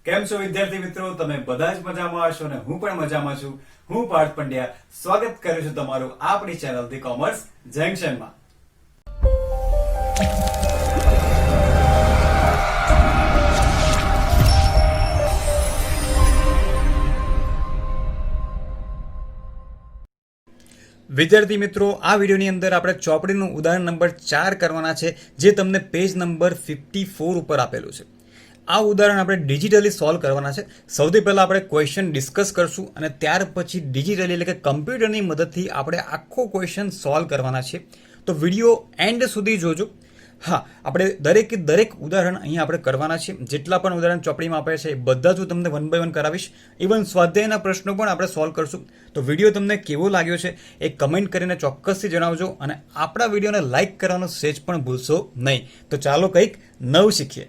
કેમ છો વિદ્યાર્થી મિત્રો? તમે બધા જ મજામાં હશો ને હું પણ મજામાં છું. હું પાર્થ પંડ્યા સ્વાગત કરું છું તમારું આપણી ચેનલ ધી કોમર્સ જંકશનમાં. વિદ્યાર્થી મિત્રો, આ વિડીયોની અંદર આપણે ચોપડીનું ઉદાહરણ નંબર 4 કરવાના છે, જે તમને પેજ નંબર 54 ઉપર આપેલું છે. આ ઉદાહરણ આપણે ડિજિટલી સોલ્વ કરવાના છે. સૌથી પહેલા આપણે ક્વેશ્ચન ડિસ્કસ કરશું અને ત્યાર પછી ડિજિટલી એટલે કે કમ્પ્યુટરની મદદથી આપણે આખો ક્વેશ્ચન સોલ્વ કરવાના છે. તો વિડીયો એન્ડ સુધી જોજો. હા, આપણે દરેક ઉદાહરણ અહીંયા આપણે કરવાના છે. જેટલા પણ ઉદાહરણ ચોપડીમાં આપ્યા છે એ બધા જ હું તમને વન બાય વન કરાવીશ. ઇવન સ્વાધ્યાયના પ્રશ્નો પણ આપણે સોલ્વ કરશું. તો વિડીયો તમને કેવો લાગ્યો છે એ કમેન્ટ કરીને ચોક્કસથી જણાવજો અને આપણા વિડીયોને લાઇક કરવાનું સહેજ પણ ભૂલશો નહીં. તો ચાલો કંઈક નવું શીખીએ.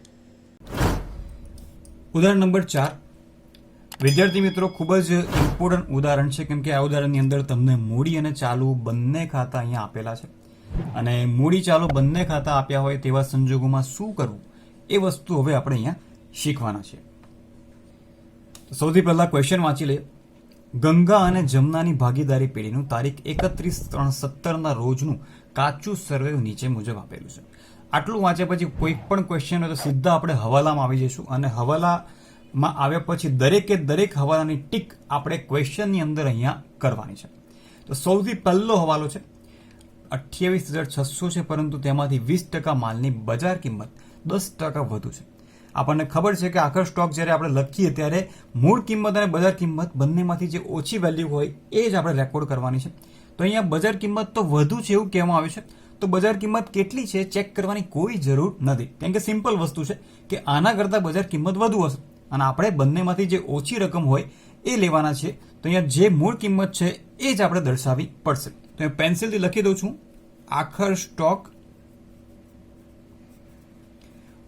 ઉદાહરણ નંબર 4. વિદ્યાર્થી મિત્રો, ખૂબ જ ઇમ્પોર્ટન્ટ ઉદાહરણ છે, કેમ કે આ ઉદાહરણની અંદર તમને મૂડી અને ચાલુ બંને ખાતા અહીંયા આપેલા છે અને મૂડી ચાલુ બંને ખાતા આપ્યા હોય તેવા સંજોગોમાં શું કરવું એ વસ્તુ હવે આપણે અહીંયા શીખવાના છે. સૌથી પહેલા ક્વેશ્ચન વાંચી લઈએ. ગંગા અને જમનાની ભાગીદારી પેઢીનું તારીખ 31/3/17 રોજનું કાચું સર્વે નીચે મુજબ આપેલું છે. આટલું વાંચ્યા પછી કોઈ પણ ક્વેશ્ચન હોય તો સીધા આપણે હવાલામાં આવી જઈશું અને હવાલામાં આવ્યા પછી દરેક હવાલાની ટીક આપણે ક્વેશ્ચનની અંદર અહીંયા કરવાની છે. તો સૌથી પહેલો હવાલો છે 28,600 છે, પરંતુ તેમાંથી 20% માલની બજાર કિંમત 10% વધુ છે. આપણને ખબર છે કે આખર સ્ટોક જ્યારે આપણે લખીએ ત્યારે મૂળ કિંમત અને બજાર કિંમત બંનેમાંથી જે ઓછી વેલ્યુ હોય એ જ આપણે રેકોર્ડ કરવાની છે. તો અહીંયા બજાર કિંમત તો વધુ છે એવું કહેવામાં આવ્યું છે. તો બજાર કિંમત કેટલી છે ચેક કરવાની કોઈ જરૂર નથી, કેમ કે સિમ્પલ વસ્તુ છે કે આના કરતાં બજાર કિંમત વધુ હશે અને આપણે બંનેમાંથી જે ઓછી રકમ હોય એ લેવાના છે. તો અહીંયા જે મૂળ કિંમત છે એ જ આપણે દર્શાવવી પડશે. તો હું પેન્સિલથી લખી દઉં છું. આખર સ્ટોક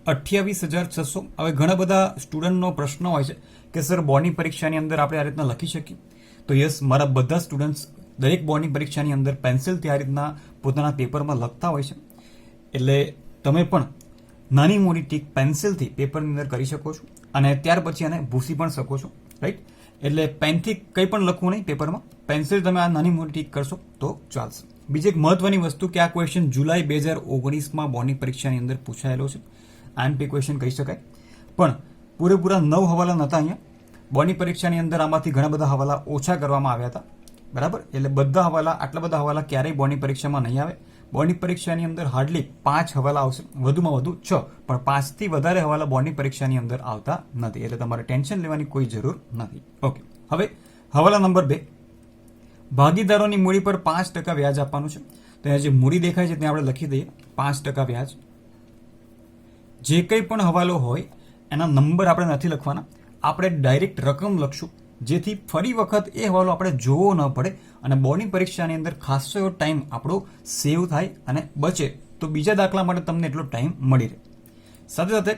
28,600. હવે ઘણા બધા સ્ટુડન્ટનો પ્રશ્ન હોય છે કે સર બોર્ડની પરીક્ષાની અંદર આપણે આ રીતના લખી શકીએ? તો યસ, મારા બધા સ્ટુડન્ટ્સ દરેક બોર્ડની પરીક્ષાની અંદર પેન્સિલથી આ રીતના પોતાના પેપરમાં લખતા હોય છે. એટલે તમે પણ નાની મોટી ટીક પેન્સિલથી પેપરની અંદર કરી શકો છો અને ત્યાર પછી આને ભૂસી પણ શકો છો, રાઈટ? એટલે પેનથી કંઈ પણ લખવું નહીં પેપરમાં, પેન્સિલ તમે આ નાની મોટી ટીક કરશો તો ચાલશે. બીજી એક મહત્વની વસ્તુ કે આ ક્વેશ્ચન જુલાઈ 2019માં બોર્ડની પરીક્ષાની અંદર પૂછાયેલો છે. આઈએમપી ક્વેશ્ચન કહી શકાય, પણ પૂરેપૂરા 9 હવાલા નહોતા અહીંયા. બોર્ડની પરીક્ષાની અંદર આમાંથી ઘણા બધા હવાલા ઓછા કરવામાં આવ્યા હતા, બરાબર? એટલે આટલા બધા હવાલા ક્યારેય બોર્ડની પરીક્ષામાં નહીં આવે. બોર્ડની પરીક્ષાની અંદર હાર્ડલી 5 હવાલા આવશે, વધુમાં વધુ 6, પણ 5થી વધારે હવાલા બોર્ડની પરીક્ષાની અંદર આવતા નથી. એટલે તમારે ટેન્શન લેવાની કોઈ જરૂર નથી. ઓકે, હવે હવાલા નંબર 2. ભાગીદારોની મૂડી પર 5% વ્યાજ આપવાનું છે. તો અહીંયા જે મૂડી દેખાય છે ત્યાં આપણે લખી દઈએ 5% વ્યાજ. જે કંઈ પણ હવાલો હોય એના નંબર આપણે નથી લખવાના, આપણે ડાયરેક્ટ રકમ લખશું, જેથી ફરી વખત એ હવાલો આપણે જોવો ન પડે અને બોર્ડની પરીક્ષાની અંદર ખાસો એવો ટાઈમ આપણો સેવ થાય અને બચે. તો બીજા દાખલા માટે તમને એટલો ટાઈમ મળી રહે. સાથે સાથે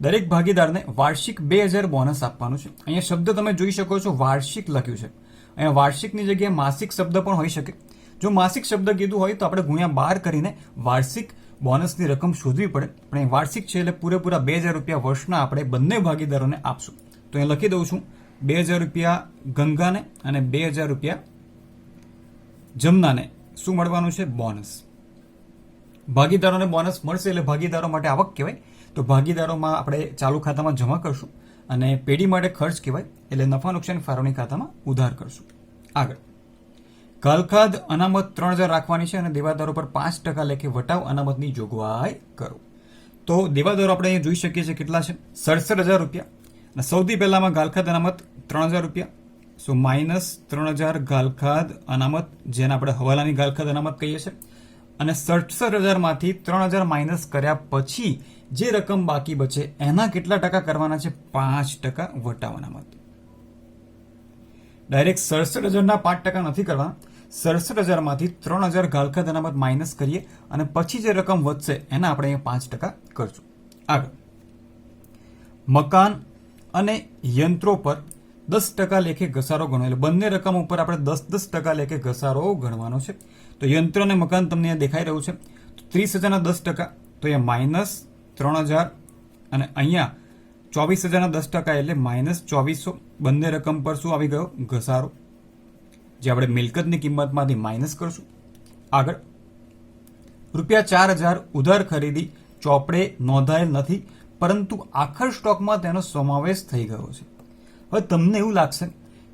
દરેક ભાગીદારને વાર્ષિક 2,000 બોનસ આપવાનું છે. અહીંયા શબ્દ તમે જોઈ શકો છો, વાર્ષિક લખ્યું છે. અહીંયા વાર્ષિકની જગ્યાએ માસિક શબ્દ પણ હોઈ શકે. જો માસિક શબ્દ કીધું હોય તો આપણે ગુણ્યા 12 કરીને વાર્ષિક બોનસની રકમ શોધવી પડે, પણ એ વાર્ષિક છે એટલે પૂરેપૂરા 2,000 રૂપિયા વર્ષના આપણે બંને ભાગીદારોને આપશું. તો અહીંયા લખી દઉં છું 2,000 રૂપિયા ગંગાને અને 2,000 રૂપિયા જમનાને શું મળવાનું છે? બોનસ. ભાગીદારોને બોનસ મળશે એટલે ભાગીદારો માટે આવક કહેવાય. તો ભાગીદારોમાં આપણે ચાલુ ખાતામાં જમા કરશું અને પેઢી માટે ખર્ચ કહેવાય, એટલે નફા નુકસાન ફાળવણી ખાતામાં ઉધાર કરશું. આગળ ગાલખાદ અનામત 3,000 રાખવાની છે અને દેવાદારો પર 5% લેખે વટાવ અનામતની જોગવાઈ કરો. તો દેવાદારો આપણે અહીંયા જોઈ શકીએ છીએ કેટલા છે? 67,000 રૂપિયા. અને સૌથી પહેલામાં ગાલખાદ અનામત 3,000 રૂપિયા. સો -3,000 ગાલખાદ અનામત, જેને આપણે હવાલાની ગાલખાદ અનામત કહીએ છીએ. અને 67,000માંથી 3,000 માઇનસ કર્યા પછી જે રકમ બાકી બચે એના કેટલા ટકા કરવાના છે? 5% વટાવ અનામત. ડાયરેક્ટ 67,000ના 5% નથી કરવાના. 67,000માંથી 3,000 ગાલખાદ અનામત માઇનસ કરીએ અને પછી જે રકમ વધશે એના આપણે અહીંયા 5% કરશું. આગળ મકાન અને યંત્રો પર 10% લેખે ઘસારો ગણો, એટલે બંને રકમ ઉપર આપણે 10% લેખે ઘસારો ગણવાનો છે. તો યંત્ર અને મકાન તમને દેખાઈ રહ્યું છે. તો 30,000ના 10%, તો અહીંયા -3,000 અને અહીંયા ₹24,010 એટલે -2400. બંને રકમ પર શું આવી ગયો? ઘસારો, જે આપણે મિલકતની કિંમતમાંથી માઇનસ કરશું. આગળ ₹4,000 ઉધાર ખરીદી ચોપડે નોંધાયેલ નથી, પરંતુ આખર સ્ટોકમાં તેનો સમાવેશ થઈ ગયો છે. હવે તમને એવું લાગશે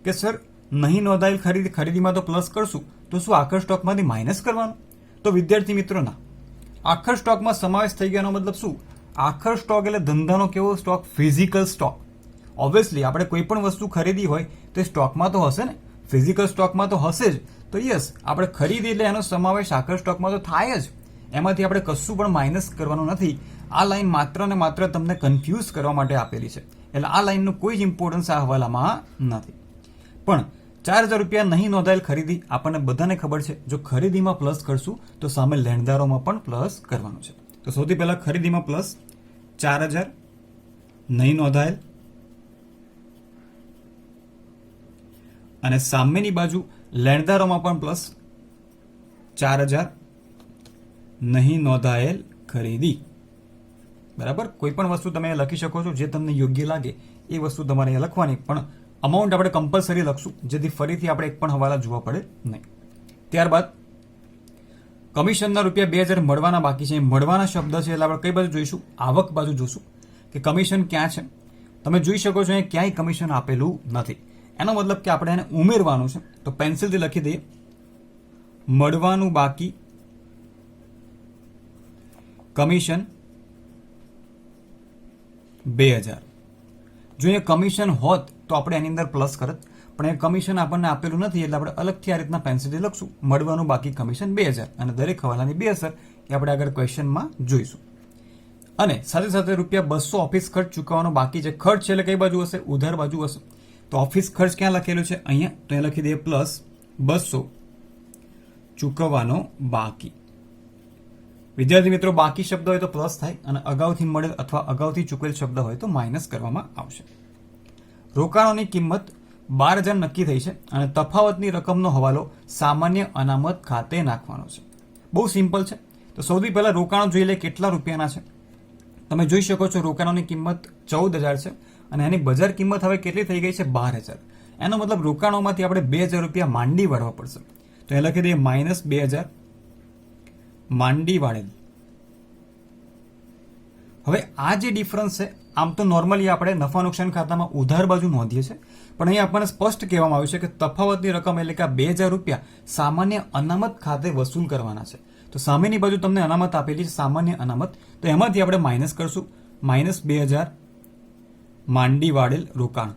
કે સર નહીં નોંધાયેલ ખરીદીમાં તો પ્લસ કરશું, તો શું આખર સ્ટોકમાંથી માઇનસ કરવાનું? તો વિદ્યાર્થી મિત્રો ના, આખર સ્ટોકમાં સમાવેશ થઈ ગયાનો મતલબ શું? આખર સ્ટોક એટલે ધંધાનો કેવો સ્ટોક? Physical stock. ઓબ્વિયસલી આપણે કોઈ પણ વસ્તુ ખરીદી હોય તો સ્ટોકમાં તો હશે ને, ફિઝિકલ સ્ટોકમાં તો હશે જ. તો યસ, આપણે ખરીદી એટલે એનો સમાવેશ આખર સ્ટોકમાં તો થાય જ. એમાંથી આપણે કશું પણ માઇનસ કરવાનું નથી. આ લાઈન માત્ર ને માત્ર તમને કન્ફ્યુઝ કરવા માટે આપેલી છે, એટલે આ લાઈનનું કોઈ જ ઇમ્પોર્ટન્સ આ હવાલામાં નથી. પણ ₹4,000 નહીં નોંધાયેલ ખરીદી આપણને બધાને ખબર છે, જો ખરીદીમાં પ્લસ કરશું તો સામે લેણદારોમાં પણ પ્લસ કરવાનું છે. તો સૌથી પહેલા ખરીદીમાં પ્લસ 4,000 નહીં નોંધાયેલ, અને સામેની બાજુ લેણદારોમાં પણ પ્લસ 4,000 નહીં નોંધાયેલ ખરીદી. બરાબર, કોઈ પણ વસ્તુ તમે લખી શકો છો, જે તમને યોગ્ય લાગે એ વસ્તુ તમારે અહીંયા લખવાની, પણ અમાઉન્ટ આપણે કમ્પલસરી લખશું, જેથી ફરીથી આપણે એક પણ હવાલા જોવા પડે નહીં. ત્યારબાદ કમિશનના ₹2,000 મળવાના બાકી છે. મળવાના શબ્દ છે એટલે આપણે કઈ બાજુ જોઈશું? આવક બાજુ જોશું કે કમિશન ક્યાં છે. તમે જોઈ શકો છો અહીંયા ક્યાંય કમિશન આપેલું નથી. એનો મતલબ કે આપણે એને ઉમેરવાનું છે. તો પેન્સિલથી લખી દઈએ મળવાનું બાકી કમિશન 2,000. જો એ કમિશન હોત તો આપણે એની અંદર પ્લસ કરત, પણ એ કમિશન આપણને આપેલું નથી એટલે આપણે અલગથી આ રીતના પેન્સિલથી લખશું મળવાનું બાકી કમિશન 2,000, અને દરેક હવાલાની 2 અસર એ આપણે આગળ ક્વેશ્ચનમાં જોઈશું. અને સાથે સાથે ₹200 ઓફિસ ખર્ચ ચૂકવવાનો બાકી છે. ખર્ચ એટલે કઈ બાજુ હશે? ઉધાર બાજુ હશે. તો ઓફિસ ખર્ચ ક્યાં લખેલું છે? અહીંયા. તો અહીંયા લખી દઈએ +200 ચૂકવવાનો બાકી. વિદ્યાર્થી મિત્રો, બાકી શબ્દ હોય તો પ્લસ થાય, અને અગાઉથી મળેલ અથવા અગાઉથી ચૂકવેલ શબ્દ હોય તો માઇનસ કરવામાં આવશે. રોકાણોની કિંમત 12,000 નક્કી થઈ છે, અને તફાવતની રકમનો હવાલો સામાન્ય અનામત ખાતે નાખવાનો છે. બહુ સિમ્પલ છે. તો સૌથી પહેલા રોકાણો જોઈ લે કેટલા રૂપિયાના છે. તમે જોઈ શકો છો રોકાણોની કિંમત 14,000 છે, અને એની બજાર કિંમત હવે કેટલી થઈ ગઈ છે? 12,000. એનો મતલબ રોકાણોમાંથી આપણે ₹2,000 માંડી વાળવા પડશે. તો એ લખી દઈએ -2,000 માંડી વાળેલ. હવે આ જે ડિફરન્સ છે, આમ તો નોર્મલી આપણે નફા નુકસાન ખાતામાં ઉધાર બાજુ નોંધીએ છીએ, પણ અહીંયા આપણને સ્પષ્ટ કહેવામાં આવ્યું છે કે તફાવતની રકમ એટલે કે આ ₹2,000 સામાન્ય અનામત ખાતે વસૂલ કરવાના છે. તો સામેની બાજુ તમને અનામત આપેલી છે, સામાન્ય અનામત, તો એમાંથી આપણે માઇનસ કરશું. -2,000 માંડી વાળેલ રોકાણ.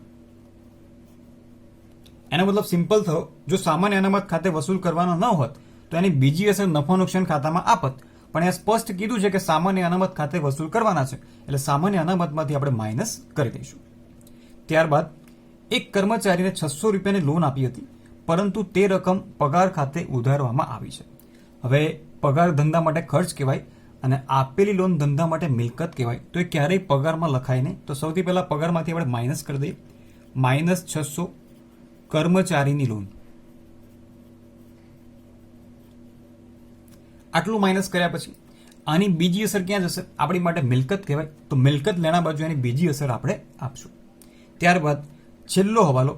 એનો મતલબ સિમ્પલ થયો, જો સામાન્ય અનામત ખાતે વસૂલ કરવાનો ન હોત તો એની બીજી અસર નફા નુકસાન ખાતામાં આપત, પણ એ સ્પષ્ટ કીધું છે કે સામાન્ય અનામત ખાતે વસૂલ કરવાના છે, એટલે સામાન્ય અનામતમાંથી આપણે માઇનસ કરી દઈશું. ત્યારબાદ એક કર્મચારીને ₹600 લોન આપી હતી, પરંતુ તે રકમ પગાર ખાતે ઉધારવામાં આવી છે. હવે પગાર ધંધા માટે ખર્ચ કહેવાય, અને આપેલી લોન ધંધા માટે મિલકત કહેવાય. તો એ ક્યારેય પગારમાં લખાય નહીં. તો સૌથી પહેલા પગારમાંથી આપણે માઇનસ કરી દઈએ. -600 કર્મચારીની લોન. આટલું માઇનસ કર્યા પછી આની બીજી અસર ક્યાં જશે? આપણી માટે મિલકત કહેવાય. તો મિલકત લેણા બાજુ એની બીજી અસર આપણે આપશું. ત્યારબાદ છેલ્લો હવાલો,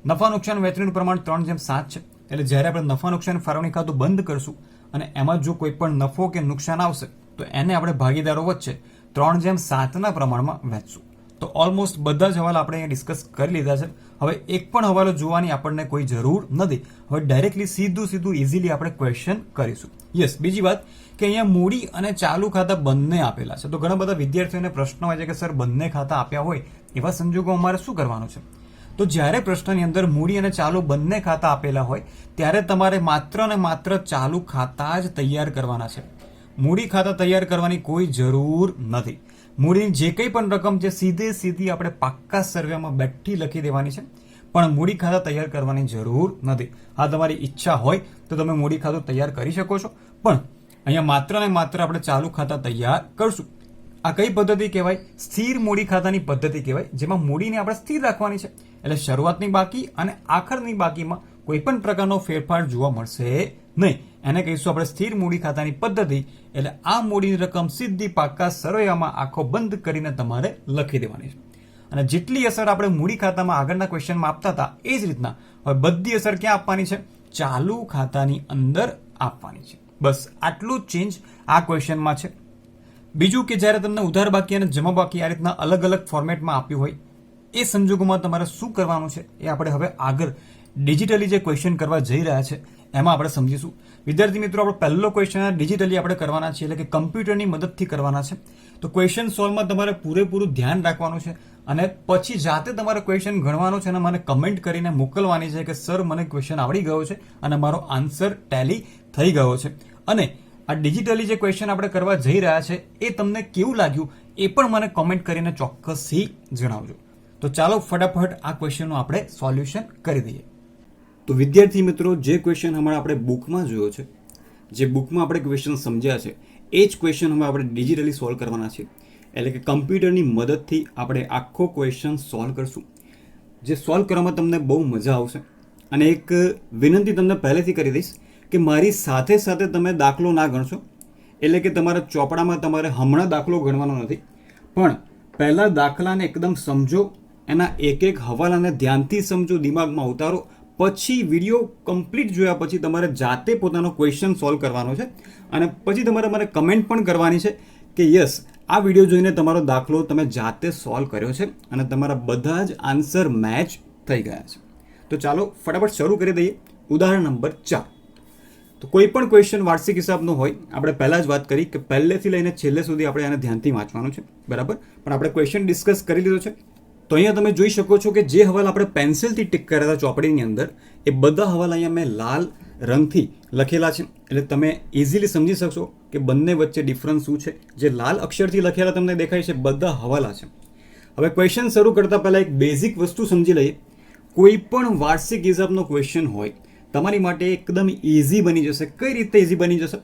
નફા નુકસાન વહેંચણીનું પ્રમાણ 3/7 છે. એટલે જ્યારે આપણે નફા નુકસાન ફાળવણી ખાતું બંધ કરશું અને એમાં જો કોઈ પણ નફો કે નુકસાન આવશે તો એને આપણે ભાગીદારો વચ્ચે 3/7ના પ્રમાણમાં વહેંચશું. તો ઓલમોસ્ટ બધા જ હવાલા આપણે અહીંયા ડિસ્કસ કરી લીધા છે. હવે એક પણ હવાલો જોવાની આપણને કોઈ જરૂર નથી. હવે ડાયરેક્ટલી સીધું ઇઝીલી આપણે ક્વેશ્ચન કરીશું. યસ, બીજી વાત કે અહીંયા મૂડી અને ચાલુ ખાતા બંને આપેલા છે. તો ઘણા બધા વિદ્યાર્થીઓને પ્રશ્ન હોય છે કે સર બંને ખાતા આપ્યા હોય એવા સંજોગો અમારે શું કરવાનું છે? તો જ્યારે પ્રશ્નની અંદર મૂડી અને ચાલુ બંને ખાતા આપેલા હોય ત્યારે તમારે માત્ર ને માત્ર ચાલુ ખાતા જ તૈયાર કરવાના છે. મૂડી ખાતા તૈયાર કરવાની કોઈ જરૂર નથી. મૂડીની જે કંઈ પણ રકમ છે સીધી આપણે પાક્કા સર્વેમાં બેઠી લખી દેવાની છે, પણ મૂડી ખાતા તૈયાર કરવાની જરૂર નથી. હા, તમારી ઈચ્છા હોય તો તમે મૂડી ખાતું તૈયાર કરી શકો છો, પણ અહીંયા માત્ર ને માત્ર આપણે ચાલુ ખાતા તૈયાર કરશું. આ કઈ પદ્ધતિ કહેવાય? સ્થિર મૂડી ખાતાની પદ્ધતિ કહેવાય, જેમાં મૂડીને આપણે સ્થિર રાખવાની છે. એટલે શરૂઆતની બાકી અને આખરની બાકીમાં કોઈ પણ પ્રકારનો ફેરફાર જોવા મળશે નહીં. એને કહીશું આપણે સ્થિર મૂડી ખાતાની પદ્ધતિ. એટલે આ મૂડીની રકમ સીધી પાક્કા સરવૈયામાં આંખો બંધ કરીને તમારે લખી દેવાની છે. અને જેટલી અસર આપણે મૂડી ખાતામાં આગળના ક્વેશ્ચનમાં આપતા હતા એ જ રીતના હવે બધી અસર ક્યાં આપવાની છે? ચાલુ ખાતાની અંદર આપવાની છે. બસ આટલું જ ચેન્જ આ ક્વેશ્ચનમાં છે. બીજું કે જ્યારે તમને ઉધાર બાકી અને જમા બાકી આ રીતના અલગ અલગ ફોર્મેટમાં આપ્યું હોય એ સંજોગોમાં તમારે શું કરવાનું છે એ આપણે હવે આગળ ડિજિટલી જે ક્વેશ્ચન કરવા જઈ રહ્યા છે એમાં આપણે સમજીશું. વિદ્યાર્થી મિત્રો, આપણો પહેલો ક્વેશ્ચન ડિજિટલી આપણે કરવાના છે, એટલે કે કમ્પ્યુટરની મદદથી કરવાના છે. તો ક્વેશ્ચન સોલ્વમાં તમારે પૂરેપૂરું ધ્યાન રાખવાનું છે અને પછી જાતે તમારે ક્વેશ્ચન ગણવાનો છે અને મને કમેન્ટ કરીને મોકલવાની છે કે સર મને ક્વેશ્ચન આવડી ગયો છે અને મારો આન્સર ટેલી થઈ ગયો છે. અને આ ડિજિટલી જે ક્વેશ્ચન આપણે કરવા જઈ રહ્યા છે એ તમને કેવું લાગ્યું એ પણ મને કોમેન્ટ કરીને ચોક્કસથી જણાવજો. તો ચાલો ફટાફટ આ ક્વેશ્ચનનું આપણે સોલ્યુશન કરી દઈએ. તો વિદ્યાર્થી મિત્રો, જે ક્વેશ્ચન હમણાં આપણે બુકમાં જોયો છે, જે બુકમાં આપણે ક્વેશ્ચન સમજ્યા છે એ જ ક્વેશ્ચન હવે આપણે ડિજિટલી સોલ્વ કરવાના છે. એટલે કે કમ્પ્યુટરની મદદથી આપણે આખો ક્વેશ્ચન સોલ્વ કરશું. જે સોલ્વ કરવામાં તમને બહુ મજા આવશે. અને એક વિનંતી તમને પહેલેથી કરી દઈશ કે મારી સાથે સાથે તમે દાખલો ના ગણશો. એટલે કે તમારા ચોપડામાં તમારે હમણાં દાખલો ગણવાનો નથી, પણ પહેલાં દાખલાને એકદમ સમજો, એના એક એક હવાલાને ધ્યાનથી સમજો, દિમાગમાં ઉતારો, પછી વિડીયો કમ્પ્લીટ જોયા પછી તમારે જાતે પોતાનો ક્વેશ્ચન સોલ્વ કરવાનો છે. અને પછી તમારે મને કમેન્ટ પણ કરવાની છે કે યસ, આ વિડીયો જોઈને તમારો દાખલો તમે જાતે સોલ્વ કર્યો છે અને તમારા બધા જ આન્સર મેચ થઈ ગયા છે. તો ચાલો ફટાફટ શરૂ કરી દઈએ. ઉદાહરણ નંબર 4. તો કોઈ પણ ક્વેશ્ચન વાર્ષિક હિસાબનો હોય, આપણે પહેલાં જ વાત કરી કે પહેલેથી લઈને છેલ્લે સુધી આપણે આને ધ્યાનથી વાંચવાનું છે, બરાબર. પણ આપણે ક્વેશ્ચન ડિસ્કસ કરી લીધો છે. તો અહીંયા તમે જોઈ શકો છો કે જે હવાલા આપણે પેન્સિલથી ટિક કર્યા હતા ચોપડીની અંદર, એ બધા હવાલા અહીંયા મેં લાલ રંગથી લખેલા છે. એટલે તમે ઇઝીલી સમજી શકશો કે બંને વચ્ચે ડિફરન્સ શું છે. જે લાલ અક્ષરથી લખેલા તમને દેખાય છે બધા હવાલા છે. હવે ક્વેશ્ચન શરૂ કરતાં પહેલાં એક બેઝિક વસ્તુ સમજી લઈએ. કોઈ પણ વાર્ષિક હિસાબનો ક્વેશ્ચન હોય તમારી માટે એકદમ ઇઝી બની જશે. કઈ રીતે ઇઝી બની જશે?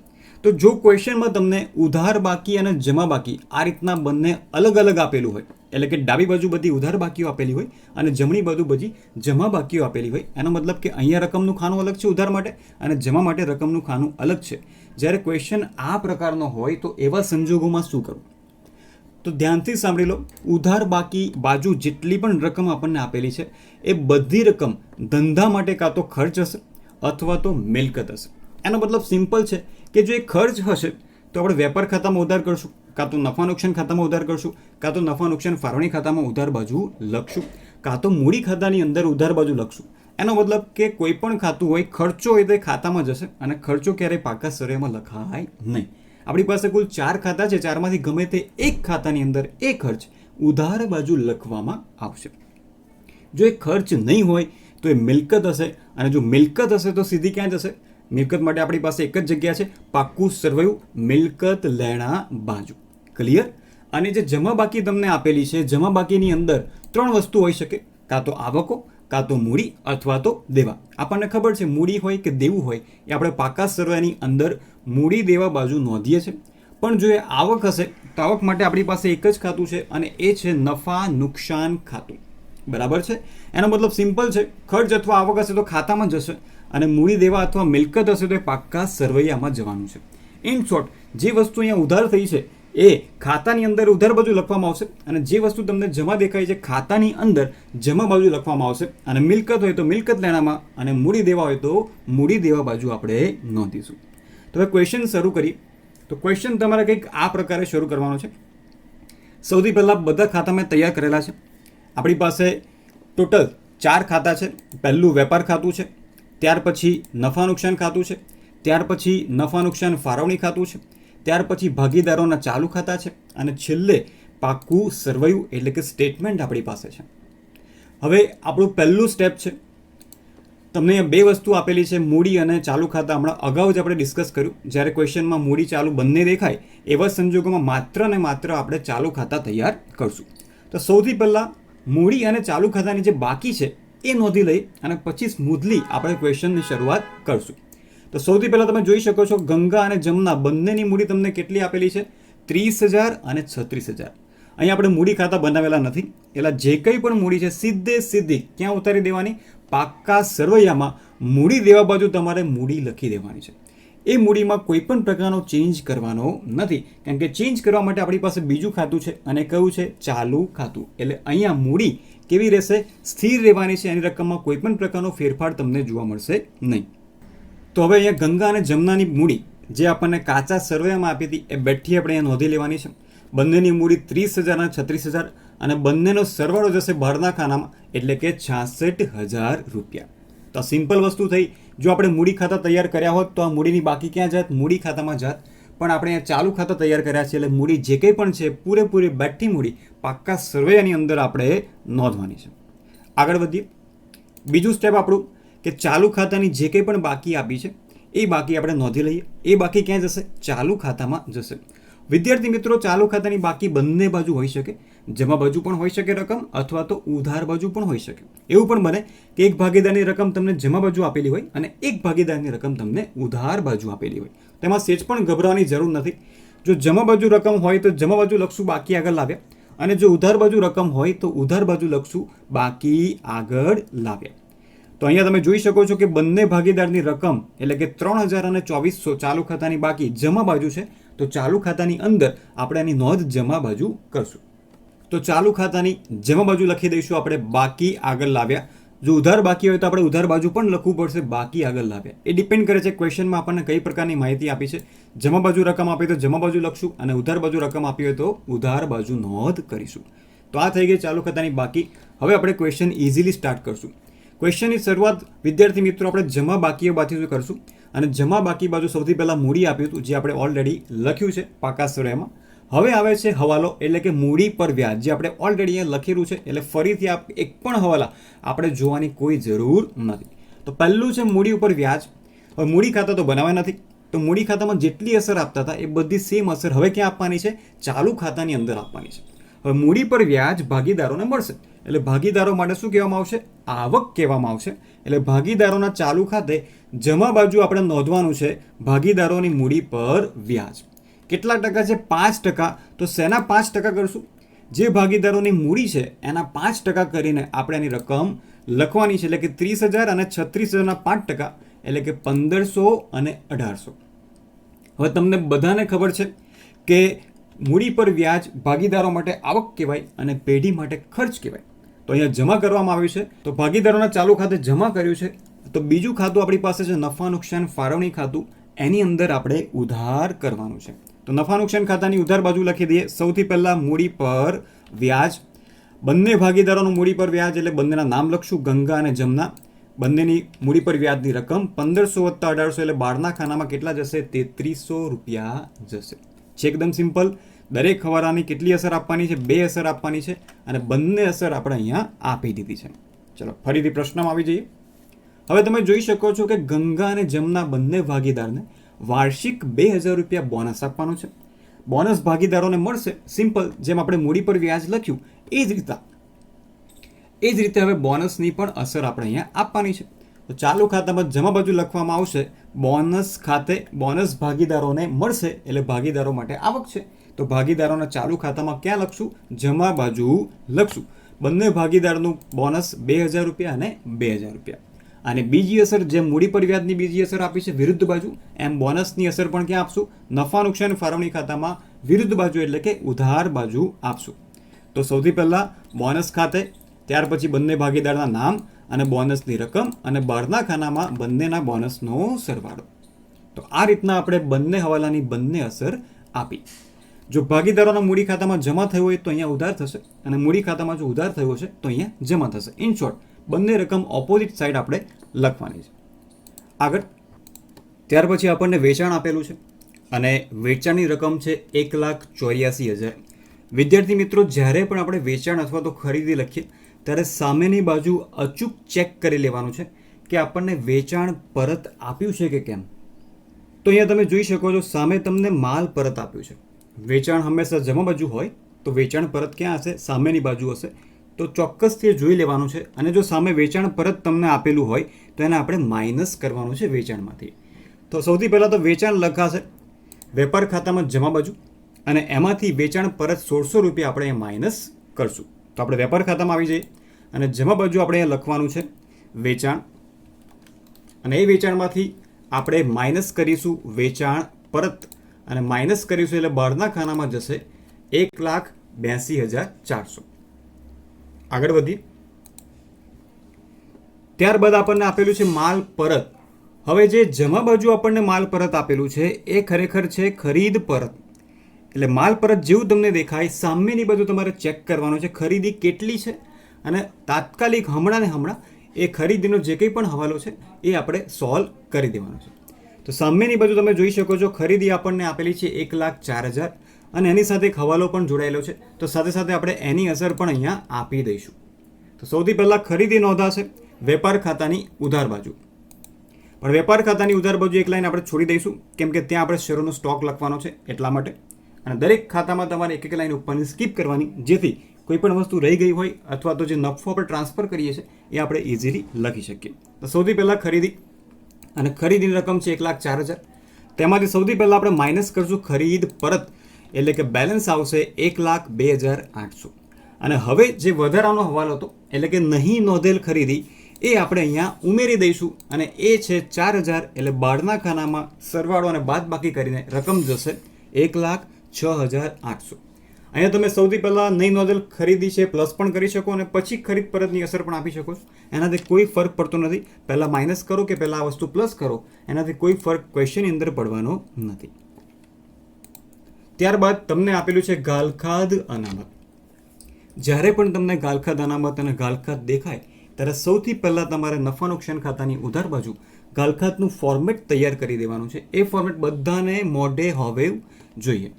તો જો ક્વેશ્ચનમાં તમને ઉધાર બાકી અને જમા બાકી આ રીતના બંને અલગ અલગ આપેલું હોય, એટલે કે ડાબી બાજુ બધી ઉધાર બાકીઓ આપેલી હોય અને જમણી બાજુ બધી જમા બાકીઓ આપેલી હોય, એનો મતલબ કે અહીંયા રકમનું ખાનું અલગ છે ઉધાર માટે અને જમા માટે રકમનું ખાનું અલગ છે. જ્યારે ક્વેશ્ચન આ પ્રકારનો હોય તો એવા સંજોગોમાં શું કરવું? તો ધ્યાનથી સાંભળી લો. ઉધાર બાકી બાજુ જેટલી પણ રકમ આપણને આપેલી છે એ બધી રકમ ધંધા માટે કાં તો ખર્ચ હશે અથવા તો મિલકત હશે. એનો મતલબ સિમ્પલ છે કે જો એ ખર્ચ હશે તો આપણે વેપાર ખાતામાં ઉધાર કરશું, કાં તો નફા નુકસાન ખાતામાં ઉધાર કરશું, કાં તો નફા નુકસાન ફાળવણી ખાતામાં ઉધાર બાજુ લખશું, કાં તો મૂડી ખાતાની અંદર ઉધાર બાજુ લખશું. એનો મતલબ કે કોઈ પણ ખાતું હોય, ખર્ચો હોય તો એ ખાતામાં જશે અને ખર્ચો ક્યારેય પાકા સરયમાં લખાય નહીં. આપણી પાસે કુલ 4 ખાતા છે, 4માંથી ગમે તે એક ખાતાની અંદર એ ખર્ચ ઉધાર બાજુ લખવામાં આવશે. જો એ ખર્ચ નહીં હોય તો એ મિલકત હશે અને જો મિલકત હશે તો સીધી ક્યાં જશે? મિલકત માટે આપણી પાસે એક જ જગ્યા છે, પાક્કું સરવૈયું, મિલકત લેણા બાજુ. ક્લિયર? અને જે જમા બાકી તમને આપેલી છે, જમા બાકીની અંદર 3 વસ્તુ હોઈ શકે, કાં તો આવકો, કાં તો મૂડી અથવા તો દેવા. આપણને ખબર છે મૂડી હોય કે દેવું હોય એ આપણે પાકા સરવૈયાની અંદર મૂડી દેવા બાજુ નોંધીએ છીએ. પણ જો એ આવક હશે તો આવક માટે આપણી પાસે એક જ ખાતું છે અને એ છે નફા નુકસાન ખાતું. બરાબર છે? એનો મતલબ સિમ્પલ છે, ખર્ચ અથવા આવક હશે તો ખાતામાં જશે અને મૂડી દેવા અથવા મિલકત હશે તો એ પાક્કા સરવૈયામાં જવાનું છે. ઇન શોર્ટ, જે વસ્તુ અહીંયા ઉધાર થઈ છે એ ખાતાની અંદર ઉધાર બાજુ લખવામાં આવશે અને જે વસ્તુ તમને જમા દેખાય છે ખાતાની અંદર જમા બાજુ લખવામાં આવશે અને મિલકત હોય તો મિલકત લેણામાં અને મૂડી દેવા હોય તો મૂડી દેવા બાજુ આપણે નોંધીશું. તો હવે ક્વેશ્ચન શરૂ કરીએ. તો ક્વેશ્ચન તમારે કંઈક આ પ્રકારે શરૂ કરવાનો છે. સૌથી પહેલાં બધા ખાતા મેં તૈયાર કરેલા છે. આપણી પાસે ટોટલ 4 ખાતા છે. પહેલું વેપાર ખાતું છે, ત્યાર પછી નફા નુકસાન ખાતું છે, ત્યાર પછી નફા નુકસાન ફાળવણી ખાતું છે, ત્યાર પછી ભાગીદારોના ચાલુ ખાતા છે અને છેલ્લે પાક્કું સરવૈયું એટલે કે સ્ટેટમેન્ટ આપણી પાસે છે. હવે આપણું પહેલું સ્ટેપ છે, તમને અહીંયા 2 વસ્તુ આપેલી છે, મૂડી અને ચાલુ ખાતા. હમણાં અગાઉ જ આપણે ડિસ્કસ કર્યું, જ્યારે ક્વેશ્ચનમાં મૂડી ચાલુ બંને દેખાય એવા સંજોગોમાં માત્ર ને માત્ર આપણે ચાલુ ખાતા તૈયાર કરશું. તો સૌથી પહેલાં મૂડી અને ચાલુ ખાતાની જે બાકી છે એ નોંધી લઈ અને પછી સ્મૂધલી આપણે ક્વેશ્ચનની શરૂઆત કરશું. તો સૌથી પહેલાં તમે જોઈ શકો છો ગંગા અને જમના બંનેની મૂડી તમને કેટલી આપેલી છે? 30,000 અને 36,000. અહીં આપણે મૂડી ખાતા બનાવેલા નથી, એટલે જે કંઈ પણ મૂડી છે સીધી ક્યાં ઉતારી દેવાની? પાક્કા સરવૈયામાં મૂડી દેવા બાજુ તમારે મૂડી લખી દેવાની છે. એ મૂડીમાં કોઈ પણ પ્રકારનો ચેન્જ કરવાનો નથી, કારણ કે ચેન્જ કરવા માટે આપણી પાસે બીજું ખાતું છે અને કયું છે? ચાલુ ખાતું. એટલે અહીંયા મૂડી કેવી રહેશે? સ્થિર રહેવાની છે. એની રકમમાં કોઈ પણ પ્રકારનો ફેરફાર તમને જોવા મળશે નહીં. તો હવે અહીંયા ગંગા અને જમનાની મૂડી જે આપણને કાચા સર્વેમાં આપી હતી એ બેઠી આપણે અહીંયા નોંધી લેવાની છે. બંનેની મૂડી 30,000 અને 36,000 અને બંનેનો સરવાળો જશે બહારના ખાનામાં, એટલે કે 66,000 રૂપિયા. તો આ સિમ્પલ વસ્તુ થઈ. જો આપણે મૂડી ખાતા તૈયાર કર્યા હોત તો આ મૂડીની બાકી ક્યાં જાત? મૂડી ખાતામાં જાત. પણ આપણે અહીંયા ચાલુ ખાતા તૈયાર કર્યા છે એટલે મૂડી જે કંઈ પણ છે પૂરેપૂરી બેઠી મૂડી પાક્કા સર્વેની અંદર આપણે નોંધવાની છે. આગળ વધીએ. બીજું સ્ટેપ આપણું કે ચાલુ ખાતાની જે કંઈ પણ બાકી આપી છે એ બાકી આપણે નોંધી લઈએ. એ બાકી ક્યાં જશે? ચાલુ ખાતામાં જશે. વિદ્યાર્થી મિત્રો, ચાલુ ખાતાની બાકી બંને બાજુ હોઈ શકે. જમા બાજુ પણ હોઈ શકે રકમ, અથવા તો ઉધાર બાજુ પણ હોઈ શકે. એવું પણ બને કે એક ભાગીદારની રકમ તમને જમા બાજુ આપેલી હોય અને એક ભાગીદારની રકમ તમને ઉધાર બાજુ આપેલી હોય. તેમાં સેજ પણ ગભરાવાની જરૂર નથી. જો જમા બાજુ રકમ હોય તો જમા બાજુ લખશું બાકી આગળ લાવ્યા, અને જો ઉધાર બાજુ રકમ હોય તો ઉધાર બાજુ લખશું બાકી આગળ લાવ્યા. તો અહીંયા તમે જોઈ શકો છો કે બંને ભાગીદારની રકમ એટલે કે 3,000 અને 2,400 ચાલુ ખાતાની બાકી જમા બાજુ છે. તો ચાલુ ખાતાની અંદર આપણે એની નોંધ જમા બાજુ કરશું. તો ચાલુ ખાતાની જમા બાજુ લખી દઈશું આપણે બાકી આગળ લાવ્યા. જો ઉધાર બાકી હોય તો આપણે ઉધાર બાજુ પણ લખવું પડશે બાકી આગળ લાવ્યા. એ ડિપેન્ડ કરે છે ક્વેશ્ચનમાં આપણને કઈ પ્રકારની માહિતી આપી છે. જમા બાજુ રકમ આપી તો જમા બાજુ લખશું અને ઉધાર બાજુ રકમ આપી હોય તો ઉધાર બાજુ નોંધ કરીશું. તો આ થઈ ગઈ ચાલુ ખાતાની બાકી. હવે આપણે ક્વેશ્ચન ઇઝીલી સ્ટાર્ટ કરશું. ક્વેશ્ચનની શરૂઆત વિદ્યાર્થી મિત્રો આપણે જમા બાકીઓ બાજુ કરશું અને જમા બાકી બાજુ સૌથી પહેલા મૂડી આપ્યું હતું જે આપણે ઓલરેડી લખ્યું છે પાકા સર્વેમાં. હવે આવે છે હવાલો એટલે કે મૂડી પર વ્યાજ જે આપણે ઓલરેડી અહીંયા લખેલું છે. એટલે ફરીથી એક પણ હવાલા આપણે જોવાની કોઈ જરૂર નથી. તો પહેલું છે મૂડી ઉપર વ્યાજ. હવે મૂડી ખાતા તો બનાવ્યા નથી, તો મૂડી ખાતામાં જેટલી અસર આપતા હતા એ બધી સેમ અસર હવે ક્યાં આપવાની છે? ચાલુ ખાતાની અંદર આપવાની છે. હવે મૂડી પર વ્યાજ ભાગીદારોને મળશે એટલે ભાગીદારો માટે શું કહેવામાં આવશે? આવક કહેવામાં આવશે. એટલે ભાગીદારોના ચાલુ ખાતે જમા બાજુ આપણે નોંધવાનું છે ભાગીદારોની મૂડી પર વ્યાજ. કેટલા ટકા છે? 5%. તો શેના 5% કરશું? જે ભાગીદારોની મૂડી છે એના 5% કરીને આપણે એની રકમ લખવાની છે. એટલે કે 30,000 અને 36,000ના 5% એટલે કે 1,500 અને 1,800. હવે તમને બધાને ખબર છે કે મૂડી પર વ્યાજ ભાગીદારો માટે આવક કહેવાય અને પેઢી માટે ખર્ચ કહેવાય. તો અહીંયા જમા કરવામાં આવ્યું છે. તો ભાગીદારોના ચાલુ ખાતે જમા કર્યું છે. તો બીજું ખાતું આપણી પાસે છે નફા નુકસાન ફાળવણી ખાતું. એની અંદર આપણે ઉધાર કરવાનું છે. તો નફા નુકસાન ખાતાની ઉધાર બાજુ લખી દઈએ. સૌથી પહેલા મૂડી પર વ્યાજ. બંને ભાગીદારોનું મૂડી પર વ્યાજ એટલે બંનેના નામ લખશું ગંગા અને જમના. બંનેની મૂડી પર વ્યાજની રકમ 1,500 વત્તા 1,800 એટલે બહારના ખાનામાં કેટલા જશે? 3,300 રૂપિયા જશે. છે એકદમ સિમ્પલ. દરેક હવાલાની કેટલી અસર આપવાની છે? 2 અસર આપવાની છે અને બંને અસર આપણે અહીંયા આપી દીધી છે. ચલો ફરીથી પ્રશ્નમાં આવી જઈએ. હવે તમે જોઈ શકો છો કે ગંગા અને જમના બંને ભાગીદારને વાર્ષિક 2,000 રૂપિયા બોનસ આપવાનું છે. બોનસ ભાગીદારોને મળશે સિમ્પલ, જેમ આપણે મૂડી પર વ્યાજ લખ્યું એ જ રીતે હવે બોનસની પણ અસર આપણે અહીંયા આપવાની છે. તો ચાલુ ખાતામાં જમા બાજુ લખવામાં આવશે બોનસ ખાતે બોનસ ભાગીદારોને મળશે એટલે ભાગીદારો માટે આવક છે. તો ભાગીદારોના ચાલુ ખાતામાં ક્યાં લખશું? જમા બાજુ લખશું. બંને ભાગીદારનું બોનસ 2,000 રૂપિયા અને 2,000 રૂપિયા. અને બીજી અસર જેમ મૂડી પર વ્યાજની બીજી અસર આપી છે વિરુદ્ધ બાજુ, એમ બોનસની અસર પણ ક્યાં આપશું? નફા નુકસાન ફાળવણી ખાતામાં વિરુદ્ધ બાજુ એટલે કે ઉધાર બાજુ આપશું. તો સૌથી પહેલા બોનસ ખાતે, ત્યાર પછી બંને ભાગીદારના નામ અને બોનસની રકમ અને બહારના ખાનામાં બંનેના બોનસનો સરવાળો. તો આ રીતના આપણે બંને હવાલાની બંને અસર આપી. જો ભાગીદારોના મૂડી ખાતામાં જમા થયું હોય તો અહીંયા ઉધાર થશે અને મૂડી ખાતામાં જો ઉધાર થયો છે તો અહીંયા જમા થશે. ઇન શોર્ટ બંને રકમ ઓપોઝિટ સાઈડ આપણે લખવાની છે. આગળ ત્યાર પછી આપણને વેચાણ આપેલું છે અને વેચાણની રકમ છે 1,84,000. વિદ્યાર્થી મિત્રો, જ્યારે પણ આપણે વેચાણ અથવા તો ખરીદી લખીએ ત્યારે સામેની બાજુ અચૂક ચેક કરી લેવાનું છે કે આપણને વેચાણ પરત આપ્યું છે કે કેમ. તો અહીંયા તમે જોઈ શકો છો સામે તમને માલ પરત આપ્યું છે. વેચાણ હંમેશા જમા બાજુ હોય તો વેચાણ પરત ક્યાં હશે? સામેની બાજુ હશે. તો ચોક્કસથી જોઈ લેવાનું છે અને જો સામે વેચાણ પરત તમને આપેલું હોય તો એને આપણે માઇનસ કરવાનું છે વેચાણમાંથી. તો સૌથી પહેલાં તો વેચાણ લખાશે વેપાર ખાતામાં જમા બાજુ અને એમાંથી વેચાણ પરત 1,600 રૂપિયા આપણે માઇનસ કરશું. તો આપણે વેપાર ખાતામાં આવી જઈએ અને જમા બાજુ આપણે અહીંયા લખવાનું છે વેચાણ અને એ વેચાણમાંથી આપણે માઇનસ કરીશું વેચાણ પરત અને માઇનસ કરીશું એટલે બહારના ખાનામાં જશે 1,82,400. આગળ વધીએ. ત્યારબાદ આપણને આપેલું છે માલ પરત. હવે જે જમા બાજુ આપણને માલ પરત આપેલું છે એ ખરેખર છે ખરીદ પરત. એટલે માલ પરત જેવું તમને દેખાય સામેની બાજુ તમારે ચેક કરવાનું છે ખરીદી કેટલી છે અને તાત્કાલિક હમણાં ને હમણાં એ ખરીદીનો જે કંઈ પણ હવાલો છે એ આપણે સોલ્વ કરી દેવાનો છે. તો સામેની બાજુ તમે જોઈ શકો છો ખરીદી આપણને આપેલી છે 1,04,000 અને એની સાથે એક હવાલો પણ જોડાયેલો છે. તો સાથે સાથે આપણે એની અસર પણ અહીંયા આપી દઈશું. તો સૌથી પહેલાં ખરીદી નોંધાશે વેપાર ખાતાની ઉધાર બાજુ. પણ વેપાર ખાતાની ઉધાર બાજુ એક લાઈન આપણે છોડી દઈશું કેમ કે ત્યાં આપણે શેરોનો સ્ટોક લખવાનો છે એટલા માટે. અને દરેક ખાતામાં તમારે એક એક લાઈન ઉપરની સ્કીપ કરવાની જેથી કોઈ પણ વસ્તુ રહી ગઈ હોય અથવા તો જે નફો આપણે ટ્રાન્સફર કરીએ છીએ એ આપણે ઇઝીલી લખી શકીએ. તો સૌથી પહેલાં ખરીદી અને ખરીદીની રકમ છે 1,04,000. તેમાંથી સૌથી પહેલાં આપણે માઇનસ કરશું ખરીદ પરત એટલે કે બેલેન્સ આવશે 1,02,800. અને હવે જે વધારાનો હવાલો હતો એટલે કે નહીં નોંધેલ ખરીદી એ આપણે અહીંયા ઉમેરી દઈશું અને એ છે 4,000 એટલે બહારના ખાનામાં સરવાળો અને બાદ બાકી કરીને રકમ જશે 1,06,800. અહીંયા તમે સૌથી પહેલાં નહીં નોંધેલ ખરીદી છે પ્લસ પણ કરી શકો અને પછી ખરીદ પરતની અસર પણ આપી શકો છો. એનાથી કોઈ ફરક પડતો નથી. પહેલાં માઇનસ કરો કે પહેલાં આ વસ્તુ પ્લસ કરો એનાથી કોઈ ફરક ક્વેશ્ચનની અંદર પડવાનો નથી. ત્યારબાદ તમને આપેલું છે ગાલખાદ અનામત. જ્યારે પણ તમને ગાલખાદ અનામત અને ગાલખાદ દેખાય ત્યારે સૌથી પહેલાં તમારે નફા નુકસાન ખાતાની ઉધાર બાજુ ગાલખાદનું ફોર્મેટ તૈયાર કરી દેવાનું છે. એ ફોર્મેટ બધાને મોઢે હોવું જોઈએ.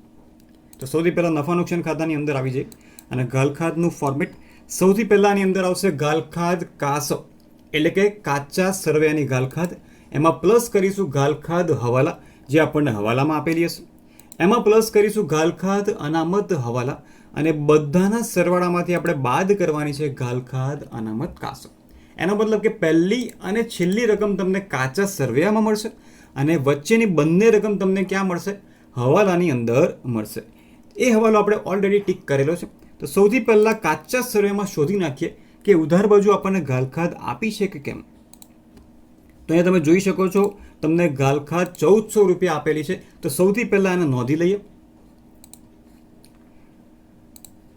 તો સૌથી પહેલાં નફા નુકસાન ખાતાની અંદર આવી જાય અને ગાલખાદનું ફોર્મેટ સૌથી પહેલાં આની અંદર આવશે ગાલખાદ કાસ એટલે કે કાચા સરવૈયાની ગાલખાદ. એમાં પ્લસ કરીશું ગાલખાદ હવાલા જે આપણને હવાલામાં આપેલી હશે. એમાં પ્લસ કરીશું ગાલખાદ અનામત હવાલા અને બધાના સરવાળામાંથી આપણે બાદ કરવાની છે ગાલખાદ અનામત કાસ. એનો મતલબ કે પહેલી અને છેલ્લી રકમ તમને કાચા સરવૈયામાં મળશે અને વચ્ચેની બંને રકમ તમને ક્યાં મળશે? હવાલાની અંદર મળશે. એ હવાલો આપણે ઓલરેડી ટીક કરેલો છે. તો સૌથી પહેલાં કાચા સરવૈયામાં શોધી નાખીએ કે ઉધાર બાજુ આપણને ગાલખાદ આપી છે કે કેમ. તો અહીંયા તમે જોઈ શકો છો તમને ગાલખાદ 1,400 રૂપિયા આપેલી છે. તો સૌથી પહેલાં એને નોંધી લઈએ.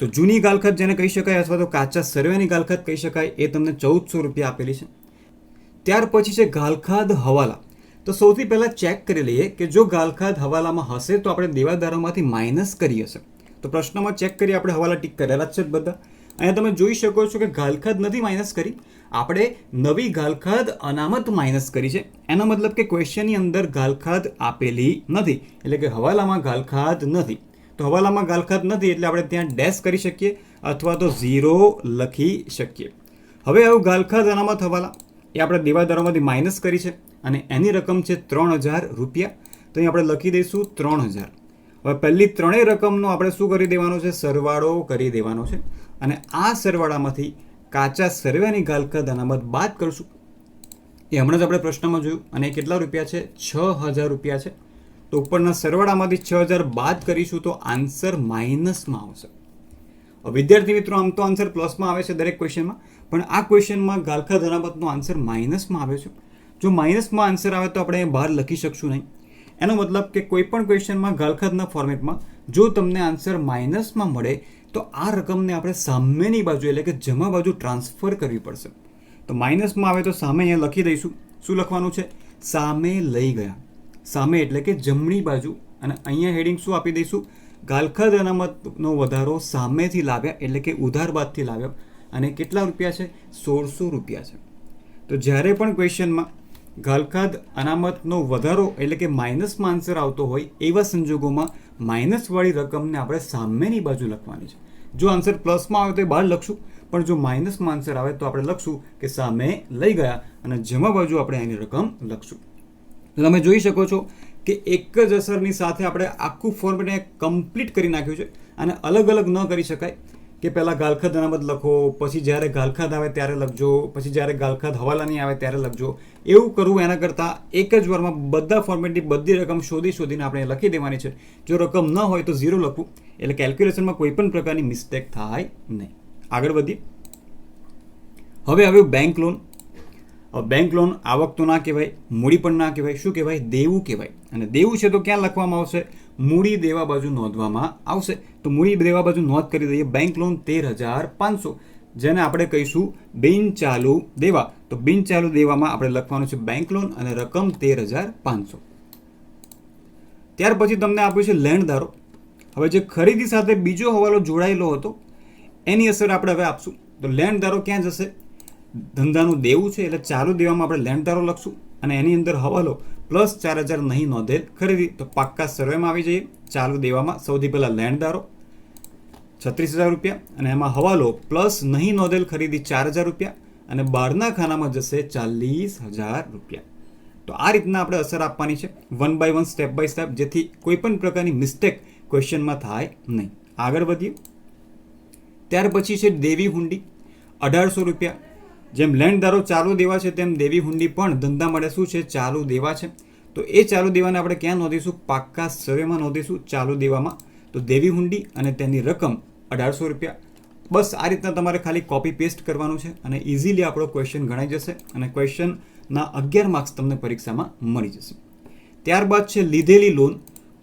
તો જૂની ગાલખાદ જેને કહી શકાય અથવા તો કાચા સરવૈયાની ગાલખાદ કહી શકાય એ તમને 1,400 રૂપિયા આપેલી છે. ત્યાર પછી છે ગાલખાદ હવાલા. તો સૌથી પહેલાં ચેક કરી લઈએ કે જો ગાલખાદ હવાલામાં હશે તો આપણે દેવાદારોમાંથી માઇનસ કરી હશે. તો પ્રશ્નમાં ચેક કરી આપણે હવાલા ટીક કરેલા જ છે બધા. અહીંયા તમે જોઈ શકો છો કે ગાલખાદ નથી માઇનસ કરી, આપણે નવી ગાલખાદ અનામત માઇનસ કરી છે. એનો મતલબ કે ક્વેશ્ચનની અંદર ગાલખાદ આપેલી નથી એટલે કે હવાલામાં ગાલખાદ નથી. તો હવાલામાં ગાલખાદ નથી એટલે આપણે ત્યાં ડેશ કરી શકીએ અથવા તો 0 લખી શકીએ. હવે આવું ગાલખાદ અનામત હવાલા એ આપણે દેવાદારોમાંથી માઇનસ કરી છે અને એની રકમ છે 3,000 રૂપિયા. તો અહીં આપણે લખી દઈશું 3,000. હવે પહેલી ત્રણેય રકમનો આપણે શું કરી દેવાનો છે? સરવાળો કરી દેવાનો છે અને આ સરવાળામાંથી કાચા સરવૈયાની ગાલખાદ અનામત બાદ કરશું. એ હમણાં જ આપણે પ્રશ્નમાં જોયું અને એ કેટલા રૂપિયા છે? 6,000 રૂપિયા છે. તો ઉપરના સરવાળામાંથી 6,000 બાદ કરીશું તો આન્સર માઇનસમાં આવશે. વિદ્યાર્થી મિત્રો આમ તો આન્સર પ્લસમાં આવે છે દરેક ક્વેશ્ચનમાં, પણ આ ક્વેશ્ચનમાં ગાલખાદ અનામતનો આન્સર માઇનસમાં આવે છે. જો માઇનસમાં આન્સર આવે તો આપણે બહાર લખી શકશું નહીં. એનો મતલબ કે કોઈ પણ ક્વેશ્ચનમાં ગાલખાદના ફોર્મેટમાં જો તમને આન્સર માઇનસમાં મળે તો આ રકમને આપણે સામેની બાજુ એટલે કે જમા બાજુ ટ્રાન્સફર કરવી પડશે. તો માઇનસમાં આવે તો સામે અહીંયા લખી દઈશું. શું લખવાનું છે? સામે લઈ ગયા. સામે એટલે કે જમણી બાજુ અને અહીંયા હેડિંગ શું આપી દઈશું? ગાલખાદ અનામતનો વધારો સામેથી લાવ્યા એટલે કે ઉધાર બાદથી લાવ્યા અને કેટલા રૂપિયા છે? 1,600 રૂપિયા છે. તો જ્યારે પણ ક્વેશ્ચનમાં ગાલખાદ અનામતનો વધારો એટલે કે માઇનસમાં આન્સર આવતો હોય એવા સંજોગોમાં માઇનસવાળી રકમને આપણે સામેની બાજુ લખવાની છે. જો આન્સર પ્લસમાં આવે તો એ બહાર લખશું, પણ જો માઇનસમાં આન્સર આવે તો આપણે લખશું કે સામે લઈ ગયા અને જમા બાજુ આપણે એની રકમ લખશું. તમે જોઈ શકો છો કે એક જ અસરની સાથે આપણે આખું ફોર્મેટ કમ્પ્લીટ કરી નાખ્યું છે અને અલગ અલગ ન કરી શકાય કે પહેલાં ગાલખાદ અનામત લખો, પછી જ્યારે ગાલખાદ આવે ત્યારે લખજો, પછી જ્યારે ગાલખાદ હવાલાની આવે ત્યારે લખજો. એવું કરવું એના કરતાં એક જ વારમાં બધા ફોર્મેટની બધી રકમ શોધીને આપણે લખી દેવાની છે. જો રકમ ન હોય તો 0 લખવું એટલે કેલ્ક્યુલેશનમાં કોઈ પણ પ્રકારની મિસ્ટેક થાય નહીં. આગળ વધીએ. હવે આવ્યું બેંક લોન બેંક લોન આવક તો ના કહેવાય, મૂડી પણ ના કહેવાય, શું કહેવાય? દેવું કહેવાય. અને દેવું છે તો ક્યાં લખવામાં આવશે? મૂડી દેવા બાજુ નોંધવામાં આવશે. તો મૂડી દેવા બાજુ નોંધ કરી દઈએ. બેંક લોન 13,500, જેને આપણે કહીશું બિનચાલુ દેવા. તો બિનચાલુ દેવામાં આપણે લખવાનું છે બેંક લોન અને રકમ 13,500. ત્યાર પછી તમને આપ્યું છે લેણદારો. હવે જે ખરીદી સાથે બીજો હવાલો જોડાયેલો હતો એની અસર આપણે હવે આપશું. તો લેણદારો ક્યાં જશે? ધંધાનું દેવું છે એટલે ચાલુ દેવામાં આપણે લેણદારો લખશું અને એની અંદર હવાલો +4,000 નહીં નોંધેલ ખરીદી. તો પાક્કા સર્વેમાં આવી જઈએ. ચાલુ દેવામાં સૌથી પહેલાં લેણદારો 36,000 રૂપિયા અને એમાં હવાલો પ્લસ નહીં નોંધેલ ખરીદી 4,000 રૂપિયા અને બહારના ખાનામાં જશે 40,000 રૂપિયા. તો આ રીતના આપણે અસર આપવાની છે 1 by 1 સ્ટેપ બાય સ્ટેપ, જેથી કોઈ પણ પ્રકારની મિસ્ટેક ક્વેશ્ચનમાં થાય નહીં. આગળ વધીએ. ત્યાર પછી છે દેવી હુંડી 1,800 રૂપિયા. જેમ લેણદારો ચાલુ દેવા છે તેમ દેવી હુંડી પણ ધંધા માટે શું છે? ચાલુ દેવા છે. તો એ ચાલુ દેવાને આપણે ક્યાં નોંધીશું? પાક્કા સર્વેમાં નોંધીશું ચાલુ દેવામાં. તો દેવી હુંડી અને તેની રકમ 1,800 રૂપિયા. બસ આ રીતના તમારે ખાલી કોપી પેસ્ટ કરવાનું છે અને ઇઝીલી આપણો ક્વેશ્ચન ગણાઈ જશે અને ક્વેશ્ચનના 11 માર્ક્સ તમને પરીક્ષામાં મળી જશે. ત્યારબાદ છે લીધેલી લોન.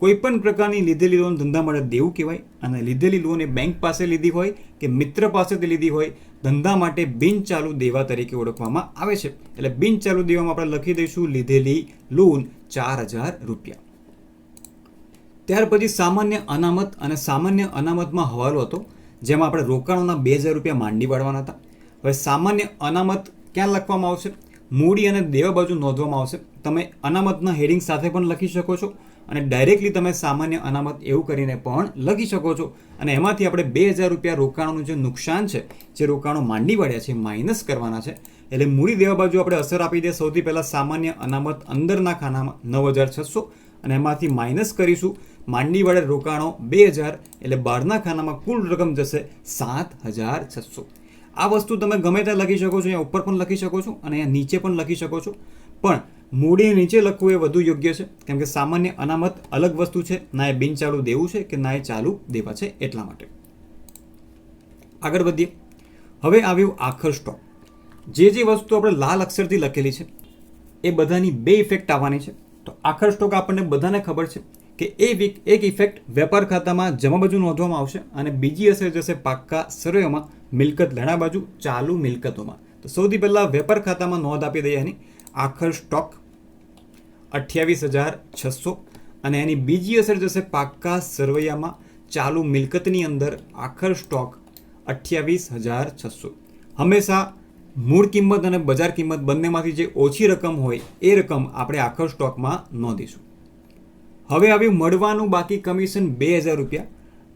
કોઈ પણ પ્રકારની લીધેલી લોન ધંધા માટે દેવું કહેવાય અને લીધેલી લોન એ બેંક પાસે લીધી હોય કે મિત્ર પાસેથી લીધી હોય, ધંધા માટે બિનચાલુ દેવા તરીકે ઓળખવામાં આવે છે. એટલે બિનચાલુ દેવામાં આપણે લખી દઈશું લીધેલી લોન 4,000 રૂપિયા. ત્યાર પછી સામાન્ય અનામત અને સામાન્ય અનામતમાં હવાલો હતો જેમાં આપણે રોકાણોના 2,000 રૂપિયા માંડી પાડવાના હતા. હવે સામાન્ય અનામત ક્યાં લખવામાં આવશે? મૂડી અને દેવા બાજુ નોંધવામાં આવશે. તમે અનામતના હેડિંગ સાથે પણ લખી શકો છો અને ડાયરેક્ટલી તમે સામાન્ય અનામત એવું કરીને પણ લખી શકો છો. અને એમાંથી આપણે 2,000 રૂપિયા રોકાણોનું જે નુકસાન છે, જે રોકાણો માંડી પાડ્યા છે, માઇનસ કરવાના છે. એટલે મૂડી દેવા બાજુ આપણે અસર આપી દે. સૌથી પહેલાં સામાન્ય અનામત અંદરના ખાનામાં 9,600 અને એમાંથી માઇનસ કરીશું માંડી વાળે રોકાણો 2,000 એટલે બહારના ખાનામાં કુલ રકમ જશે 7,600. આ વસ્તુ તમે ગમે ત્યાં લખી શકો છો, અહીંયા ઉપર પણ લખી શકો છો અને અહીંયા નીચે પણ લખી શકો છો, પણ મૂડી નીચે લખવું એ વધુ યોગ્ય છે કેમ કે સામાન્ય અનામત અલગ વસ્તુ છે, ના એ બિનચાલુ દેવું છે કે ના એ ચાલુ દેવા છે, એટલા માટે. આગળ વધીએ. હવે આવ્યું આખર સ્ટોક. જે વસ્તુ આપણે લાલ અક્ષરથી લખેલી છે એ બધાની 2 ઇફેક્ટ આવવાની છે. તો આખર સ્ટોક આપણને બધાને ખબર છે કે એક ઇફેક્ટ વેપાર ખાતામાં જમા બાજુ નોંધવામાં આવશે અને બીજી અસર જશે પાક્કા સર્વેમાં મિલકત લેણા બાજુ ચાલુ મિલકતોમાં. તો સૌથી પહેલાં વેપાર ખાતામાં નોંધ આપી દઈએ એની આખર સ્ટોક 28,600 અને એની બીજી અસર જશે પાક્કા સરવૈયામાં ચાલુ મિલકતની અંદર આખર સ્ટોક 28,600. હંમેશા મૂળ કિંમત અને બજાર કિંમત બંનેમાંથી જે ઓછી રકમ હોય એ રકમ આપણે આખર સ્ટોકમાં નોંધીશું. હવે આવ્યું મળવાનું બાકી કમિશન 2,000 રૂપિયા.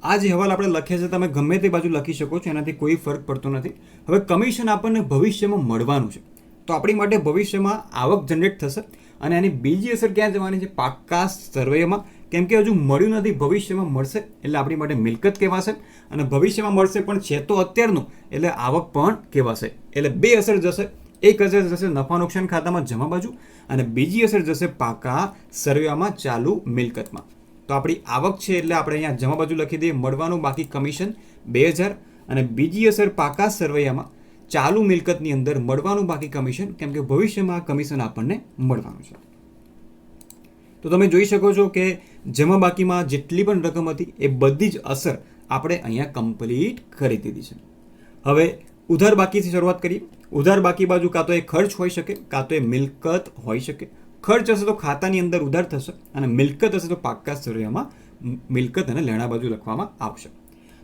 આ જે હવાલ આપણે લખ્યા છે તમે ગમે તે બાજુ લખી શકો છો, એનાથી કોઈ ફરક પડતો નથી. હવે કમિશન આપણને ભવિષ્યમાં મળવાનું છે તો આપણી માટે ભવિષ્યમાં આવક જનરેટ થશે અને એની બીજી અસર ક્યાં જવાની છે? પાક્કા સર્વેમાં. કેમ કે હજુ મળ્યું નથી, ભવિષ્યમાં મળશે એટલે આપણી માટે મિલકત કહેવાશે અને ભવિષ્યમાં મળશે પણ છે તો અત્યારનું એટલે આવક પણ કહેવાશે. એટલે 2 અસર જશે. એક અસર જશે નફા નુકસાન ખાતામાં જમા બાજુ અને બીજી અસર જશે પાકા સર્વેમાં ચાલુ મિલકતમાં. તો આપણી આવક છે એટલે આપણે અહીંયા જમા બાજુ લખી દઈએ મળવાનું બાકી કમિશન 2,000 અને બીજી અસર પાકા સર્વેમાં ચાલુ મિલકતની અંદર મળવાનું બાકી કમિશન, કેમ કે ભવિષ્યમાં આ કમિશન આપણને મળવાનું છે. તો તમે જોઈ શકો છો કે જમા બાકીમાં જેટલી પણ રકમ હતી એ બધી જ અસર આપણે અહીંયા કમ્પ્લીટ કરી દીધી છે. હવે ઉધાર બાકીથી શરૂઆત કરીએ. ઉધાર બાકી બાજુ કાં તો એ ખર્ચ હોઈ શકે કાં તો એ મિલકત હોઈ શકે. ખર્ચ હશે તો ખાતાની અંદર ઉધાર થશે અને મિલકત હશે તો પાક્કા સર્વેમાં મિલકત અને લેણા બાજુ લખવામાં આવશે.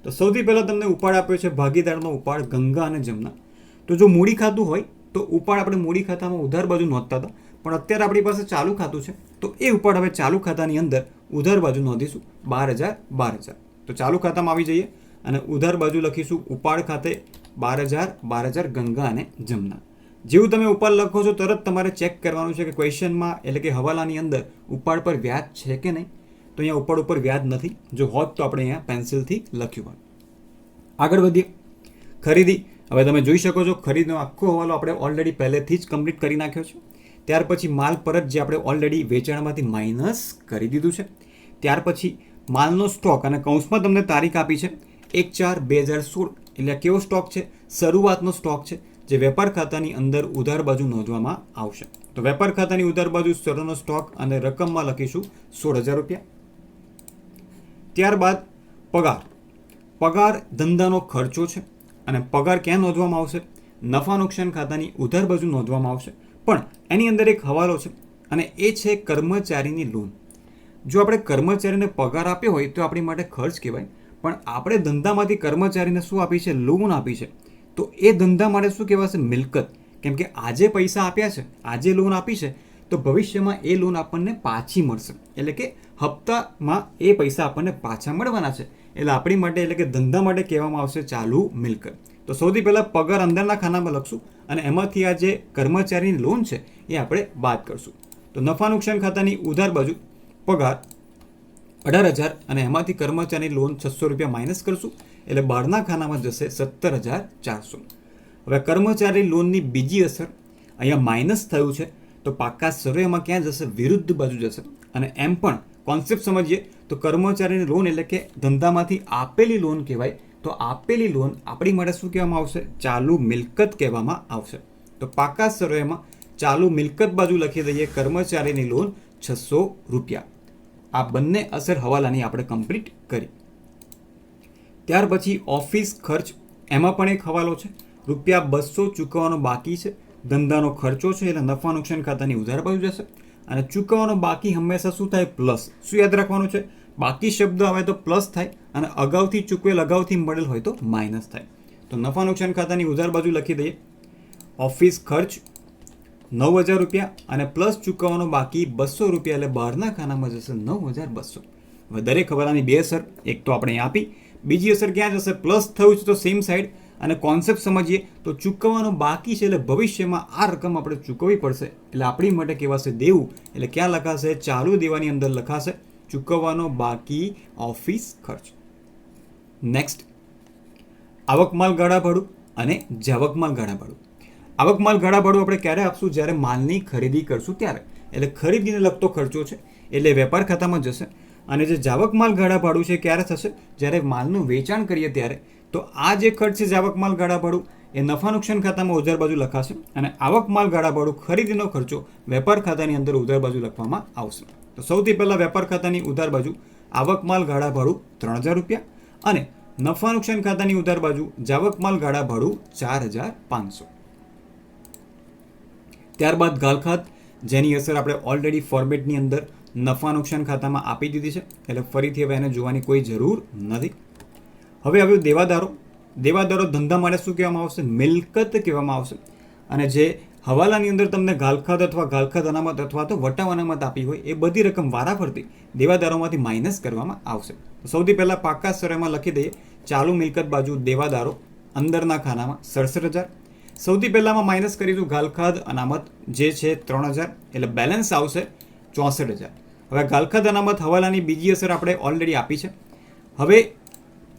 તો સૌથી પહેલાં તમને ઉપાડ આપ્યો છે ભાગીદારનો ઉપાડ ગંગા અને જમના. તો જો મૂડી ખાતું હોય તો ઉપાડ આપણે મૂડી ખાતામાં ઉધાર બાજુ નોંધતા હતા, પણ અત્યારે આપણી પાસે ચાલુ ખાતું છે તો એ ઉપાડ હવે ચાલુ ખાતાની અંદર ઉધાર બાજુ નોંધીશું 12,000. તો ચાલુ ખાતામાં આવી જઈએ અને ઉધાર બાજુ લખીશું ઉપાડ ખાતે 12,000 ગંગા અને જમના. જેવું તમે ઉપાડ લખો છો તરત તમારે ચેક કરવાનું છે કે ક્વેશ્ચનમાં એટલે કે હવાલાની અંદર ઉપાડ પર વ્યાજ છે કે નહીં. તો અહીંયા ઉપાડ ઉપર વ્યાજ નથી, જો હોત તો આપણે અહીંયા પેન્સિલથી લખ્યું હોય. આગળ વધીએ. ખરીદી. હવે તમે જોઈ શકો છો ખરીદનો આખો હવાલો આપણે ઓલરેડી પહેલેથી જ કમ્પ્લીટ કરી નાખ્યો છે. ત્યાર પછી માલ પરત જે આપણે ઓલરેડી વેચાણમાંથી માઇનસ કરી દીધું છે. ત્યાર પછી માલનો સ્ટોક અને કૌંસમાં તમને તારીખ આપી છે 1/4/2016 એટલે કેવો સ્ટોક છે? શરૂઆતનો સ્ટોક છે જે વેપાર ખાતાની અંદર ઉધાર બાજુ નોંધવામાં આવશે. તો વેપાર ખાતાની ઉધાર બાજુ શેરોનો સ્ટોક અને રકમમાં લખીશું 16,000 રૂપિયા. ત્યારબાદ પગાર. પગાર ધંધાનો ખર્ચો છે અને પગાર ક્યાં નોંધવામાં આવશે? નફા નુકસાન ખાતાની ઉધાર બાજુ નોંધવામાં આવશે. પણ એની અંદર એક હવાલો છે અને એ છે કર્મચારીની લોન. જો આપણે કર્મચારીને પગાર આપ્યો હોય તો આપણી માટે ખર્ચ કહેવાય, પણ આપણે ધંધામાંથી કર્મચારીને શું આપી છે? લોન આપી છે. તો એ ધંધા માટે શું કહેવાશે? મિલકત. કેમ કે આજે પૈસા આપ્યા છે, આજે લોન આપી છે, તો ભવિષ્યમાં એ લોન આપણને પાછી મળશે. એટલે કે હપ્તામાં એ પૈસા આપણને પાછા મળવાના છે. એટલે આપણી માટે એટલે કે ધંધા માટે કહેવામાં આવશે ચાલુ મિલકત. તો સૌથી પહેલાં પગાર અંદરના ખાનામાં લખશું અને એમાંથી આ જે કર્મચારીની લોન છે એ આપણે બાદ કરશું. તો નફા નુકસાન ખાતાની ઉધાર બાજુ પગાર 18,000 અને એમાંથી કર્મચારીની લોન 600 રૂપિયા માઇનસ કરશું, એટલે બહારના ખાનામાં જશે 17,400. હવે કર્મચારી લોનની બીજી અસર અહીંયા માઇનસ થયું છે, તો પાકા સર્વેમાં ક્યાં જશે? વિરુદ્ધ બાજુ જશે. અને એમ પણ કોન્સેપ્ટ સમજીએ તો કર્મચારીની લોન એટલે કે ધંધામાંથી આપેલી લોન કહેવાય. તો આપેલી લોન આપણી માટે શું કહેવામાં આવશે? ચાલુ મિલકત કહેવામાં આવશે. તો પાકા સર્વેમાં ચાલુ મિલકત બાજુ લખી દઈએ કર્મચારીની લોન 600 રૂપિયા. આ બંને અસર હવાલાની આપણે કમ્પ્લીટ કરી. ત્યાર પછી ઓફિસ ખર્ચ. એમાં પણ એક હવાલો છે. રૂપિયા 200 ચૂકવવાનો બાકી છે. ધંધાનો ખર્ચો છે એટલે નફા નુકસાન ખાતાની ઉધાર બાજુ જશે. અને ચૂકવવાનો બાકી હંમેશા શું થાય? પ્લસ. શું યાદ રાખવાનું છે? બાકી શબ્દ આવે તો પ્લસ થાય અને અગાઉથી ચૂકવેલ અગાઉથી મળેલ હોય તો માઇનસ થાય. તો નફા નુકસાન ખાતાની ઉધાર બાજુ લખી દઈએ ઓફિસ ખર્ચ 9,000 રૂપિયા અને પ્લસ ચૂકવવાનો બાકી 200 રૂપિયા, એટલે બહારના ખાનામાં જશે 9,200. હવે દરેક હવાલાની બે અસર, એક તો આપણે આપી, બીજી અસર ક્યાં જશે? પ્લસ થયું છે તો સેમ સાઈડ. અને કોન્સેપ્ટ સમજીએ તો ચૂકવવાનો બાકી છે એટલે ભવિષ્યમાં આ રકમ આપણે ચૂકવવી પડશે, એટલે આપણી માટે કહેવાશે દેવું. એટલે ક્યાં લખાશે? ચાલુ દેવાની અંદર લખાશે ચૂકવવાનો બાકી ઓફિસ ખર્ચ. નેક્સ્ટ આવકમાલ ગાળા ભાડું અને જાવકમાલ ગાળા ભાડું. આવકમાલ ગાળા ભાડું આપણે ક્યારે આપશું? જ્યારે માલની ખરીદી કરશું ત્યારે. એટલે ખરીદીને લગતો ખર્ચો છે એટલે વેપાર ખાતામાં જશે. અને જે જાવકમાલ ગાળા ભાડું છે ક્યારે થશે? જ્યારે માલનું વેચાણ કરીએ ત્યારે. તો આ જે ખર્ચ છે જાવકમાલ ગાળા ભાડું એ નફા નુકસાન ખાતામાં ઉધાર બાજુ લખાશે અને આવકમાલ ગાળા ભાડું ખરીદીનો ખર્ચો વેપાર ખાતાની અંદર ઉધાર બાજુ લખવામાં આવશે. તો સૌથી પહેલાં વેપાર ખાતાની ઉધાર બાજુ આવકમાલ ગાળા ભાડું 3,000 રૂપિયા અને નફા નુકસાન ખાતાની ઉધાર બાજુ જાવકમાલ ગાળા ભાડું 4,500. ત્યારબાદ ગાલખાત, જેની અસર આપણે ઓલરેડી ફોર્મેટની અંદર નફા નુકસાન ખાતામાં આપી દીધી છે, એટલે ફરીથી હવે એને જોવાની કોઈ જરૂર નથી. હવે આવ્યું દેવાદારો. દેવાદારો ધંધા માટે શું કહેવામાં આવશે? મિલકત કહેવામાં આવશે. અને જે હવાલાની અંદર તમને ગાલખાત અથવા ગાલખાત અનામત અથવા તો વટાવ અનામત આપી હોય એ બધી રકમ વારાફરતી દેવાદારોમાંથી માઇનસ કરવામાં આવશે. સૌથી પહેલાં પાકા સરેમાં લખી દઈએ ચાલુ મિલકત બાજુ દેવાદારો અંદરના ખાનામાં 67,000. સૌથી પહેલાંમાં માઇનસ કરીશું ગાલખાત અનામત જે છે 3,000, એટલે બેલેન્સ આવશે 64,000. હવે ગાલખાત અનામત હવાલાની બીજી અસર આપણે ઓલરેડી આપી છે. હવે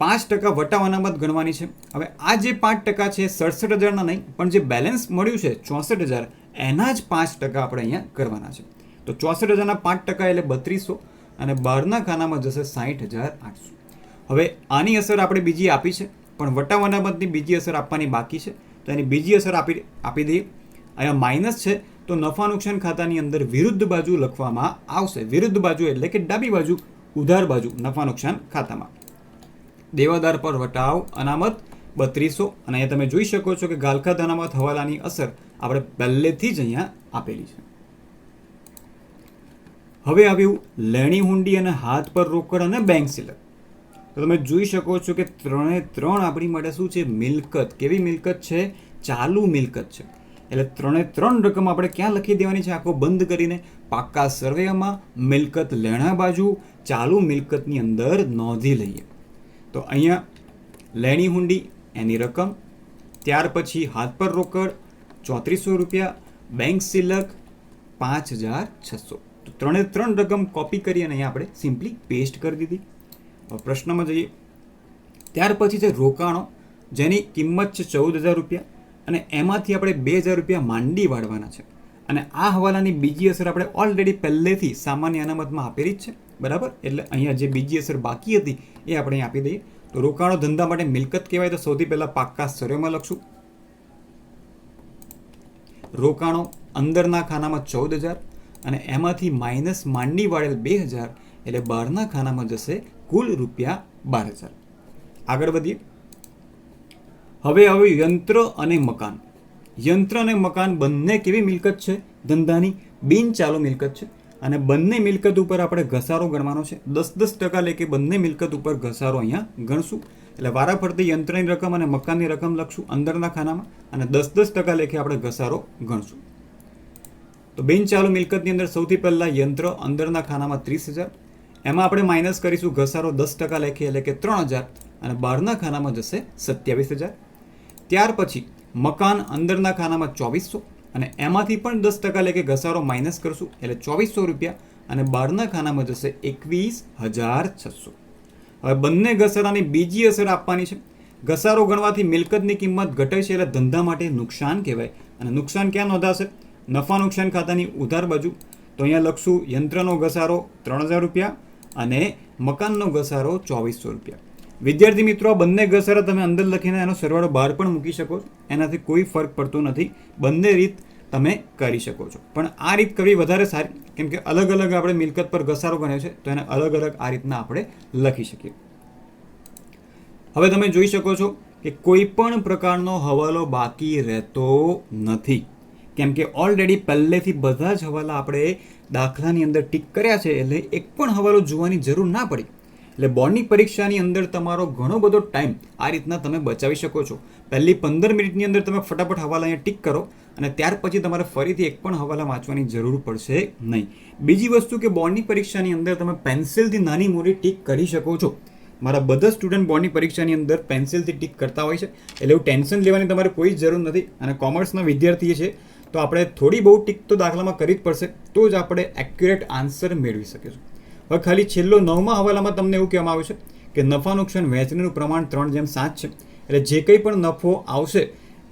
5% વટાવ અનામત ગણવાની છે. હવે આ જે 5% છે 67,000ના નહીં, પણ જે બેલેન્સ મળ્યું છે 64,000 એના જ 5% આપણે અહીંયા કરવાના છે. તો 64,000ના 5% એટલે 3200 અને બહારના ખાનામાં જશે 60,800. હવે આની અસર આપણે બીજી આપી છે, પણ વટાવ અનામતની બીજી અસર આપવાની બાકી છે, તો એની બીજી અસર આપી દઈએ. અહીંયા માઇનસ છે તો નફા નુકસાન ખાતાની અંદર વિરુદ્ધ બાજુ લખવામાં આવશે. વિરુદ્ધ બાજુ એટલે કે ડાબી બાજુ, ઉધાર બાજુ નફા નુકસાન ખાતામાં. દેવાદાર પર વટાવ અનામત 3200 અને અહીંયા તમે જોઈ શકો છો કે ગાલખાત અનામત હવાલાની અસર આપણે પહેલેથી જ અહીંયા આપેલી છે. હવે આવ્યું લેણી હુંડી અને હાથ પર રોકડ અને બેંક સિલક. તો તમે જોઈ શકો છો કે 3 આપણી માટે શું છે? મિલકત. કેવી મિલકત છે? ચાલુ મિલકત છે. એટલે 3 રકમ આપણે ક્યાં લખી દેવાની છે? આખો બંધ કરીને પાકા સર્વેમાં મિલકત લેણા બાજુ ચાલુ મિલકતની અંદર નોંધી લઈએ. તો અહીંયા લેણી હુંડી એની રકમ, ત્યાર પછી હાથ પર રોકડ 3400 રૂપિયા, બેંક સિલક 5,600. તો 3 રકમ કોપી કરી અને અહીંયા આપણે સિમ્પલી પેસ્ટ કરી દીધી. પ્રશ્નમાં જઈએ. ત્યાર પછી છે રોકાણો, જેની કિંમત છે 14,000 રૂપિયા અને એમાંથી આપણે 2,000 રૂપિયા માંડી વાળવાના છે. અને આ હવાલાની બીજી અસર આપણે ઓલરેડી પહેલેથી સામાન્ય અનામતમાં આપેલી જ છે, બરાબર. એટલે અહીંયા જે બીજી અસર બાકી હતી એ આપણે અહીં આપી દઈએ. તો રોકાણો ધંધા માટે મિલકત કહેવાય તો સૌથી પહેલાં પાક્કા સર્વેમાં લખશું. રોકાણો અંદરના ખાનામાં 14,000 અને એમાંથી માઇનસ માંડી વાળેલ 2,000 એટલે બહારના ખાનામાં જશે કુલ રૂપિયા 12,000. આગળ વધીએ. હવે યંત્ર અને મકાન. યંત્ર અને મકાન બંને કેવી મિલકત છે? ધંધાની બિનચાલુ મિલકત છે અને બંને મિલકત ઉપર આપણે ઘસારો ગણવાનો છે. 10% લેકે બંને મિલકત ઉપર ઘસારો અહીંયા ગણશું. એટલે વારાફરતી યંત્રની રકમ અને મકાનની રકમ લખશું અંદરના ખાનામાં અને 10% લેખે આપણે ઘસારો ગણશું. તો બિનચાલુ મિલકતની અંદર સૌથી પહેલા યંત્ર અંદરના ખાનામાં 30,000, એમાં આપણે માઇનસ કરીશું ઘસારો 10% લેખે એટલે કે 3,000 અને બહારના ખાનામાં જશે 27,000. ત્યાર પછી મકાન અંદરના ખાનામાં 2,400 અને એમાંથી પણ 10% લેખે ઘસારો માઇનસ કરશું એટલે 2,400 રૂપિયા અને બહારના ખાનામાં જશે 21,600. હવે બંને ઘસારાની બીજી અસર આપવાની છે. ઘસારો ગણવાથી મિલકતની કિંમત ઘટે છે એટલે ધંધા માટે નુકસાન કહેવાય અને નુકસાન ક્યાં નોંધાશે? નફા નુકસાન ખાતાની ઉધાર બાજુ. તો અહીંયા લખશું યંત્રનો ઘસારો 3,000 રૂપિયા અને મકાનનો ઘસારો 2,400 રૂપિયા. વિદ્યાર્થી મિત્રો, આ બંને ઘસારા તમે અંદર લખીને એનો સરવાળો બહાર પણ મૂકી શકો છો, એનાથી કોઈ ફરક પડતો નથી. બંને રીત તમે કરી શકો છો, પણ આ રીત કરવી વધારે સારી, કેમ કે અલગ અલગ આપણે મિલકત પર ઘસારો ગણ્યો છે તો એને અલગ અલગ આ રીતના આપણે લખી શકીએ. હવે તમે જોઈ શકો છો કે કોઈ પણ પ્રકારનો હવાલો બાકી રહેતો નથી, કેમ કે ઓલરેડી પહેલેથી બધા જ હવાલા આપણે દાખલાની અંદર ટીક કર્યા છે એટલે એક પણ હવાલો જોવાની જરૂર ના પડી. એટલે બોર્ડની પરીક્ષાની અંદર તમારો ઘણો બધો ટાઈમ આ રીતના તમે બચાવી શકો છો. પહેલી 15 મિનિટની અંદર તમે ફટાફટ હવાલા અહીંયા ટીક કરો અને ત્યાર પછી તમારે ફરીથી એક પણ હવાલા વાંચવાની જરૂર પડશે નહીં. બીજી વસ્તુ કે બોર્ડની પરીક્ષાની અંદર તમે પેન્સિલથી નાની મોટી ટીક કરી શકો છો. મારા બધા સ્ટુડન્ટ બોર્ડની પરીક્ષાની અંદર પેન્સિલથી ટીક કરતા હોય છે, એટલે એવું ટેન્શન લેવાની તમારે કોઈ જરૂર નથી. અને કોમર્સના વિદ્યાર્થીએ છે તો આપણે થોડી બહુ ટીક તો દાખલામાં કરવી જ પડશે, તો જ આપણે એક્યુરેટ આન્સર મેળવી શકીશું. હવે ખાલી છેલ્લો 9મા હવાલામાં તમને એવું કહેવામાં આવ્યું છે કે નફા નુકસાન વહેંચણીનું પ્રમાણ 3:7 છે. એટલે જે કંઈ પણ નફો આવશે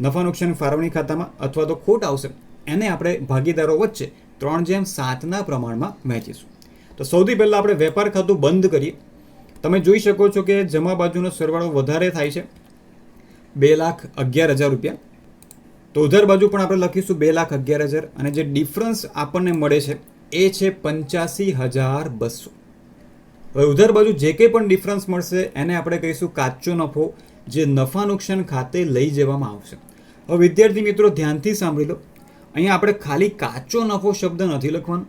નફા નુકસાન ફાળવણી ખાતામાં અથવા તો ખોટ આવશે એને આપણે ભાગીદારો વચ્ચે 3:7ના પ્રમાણમાં વહેંચીશું. તો સૌથી પહેલાં આપણે વેપાર ખાતું બંધ કરીએ. તમે જોઈ શકો છો કે જમા બાજુનો સરવાળો વધારે થાય છે 2,11,000 રૂપિયા. તો ઉધાર બાજુ પણ આપણે લખીશું 2,11,000 અને જે ડિફરન્સ આપણને મળે છે એ છે 85,200. હવે ઉધાર બાજુ જે કંઈ પણ ડિફરન્સ મળશે એને આપણે કહીશું કાચો નફો, જે નફા નુકસાન ખાતે લઈ જવામાં આવશે. હવે વિદ્યાર્થી મિત્રો ધ્યાનથી સાંભળી લો, અહીંયા આપણે ખાલી કાચો નફો શબ્દ નથી લખવાનો.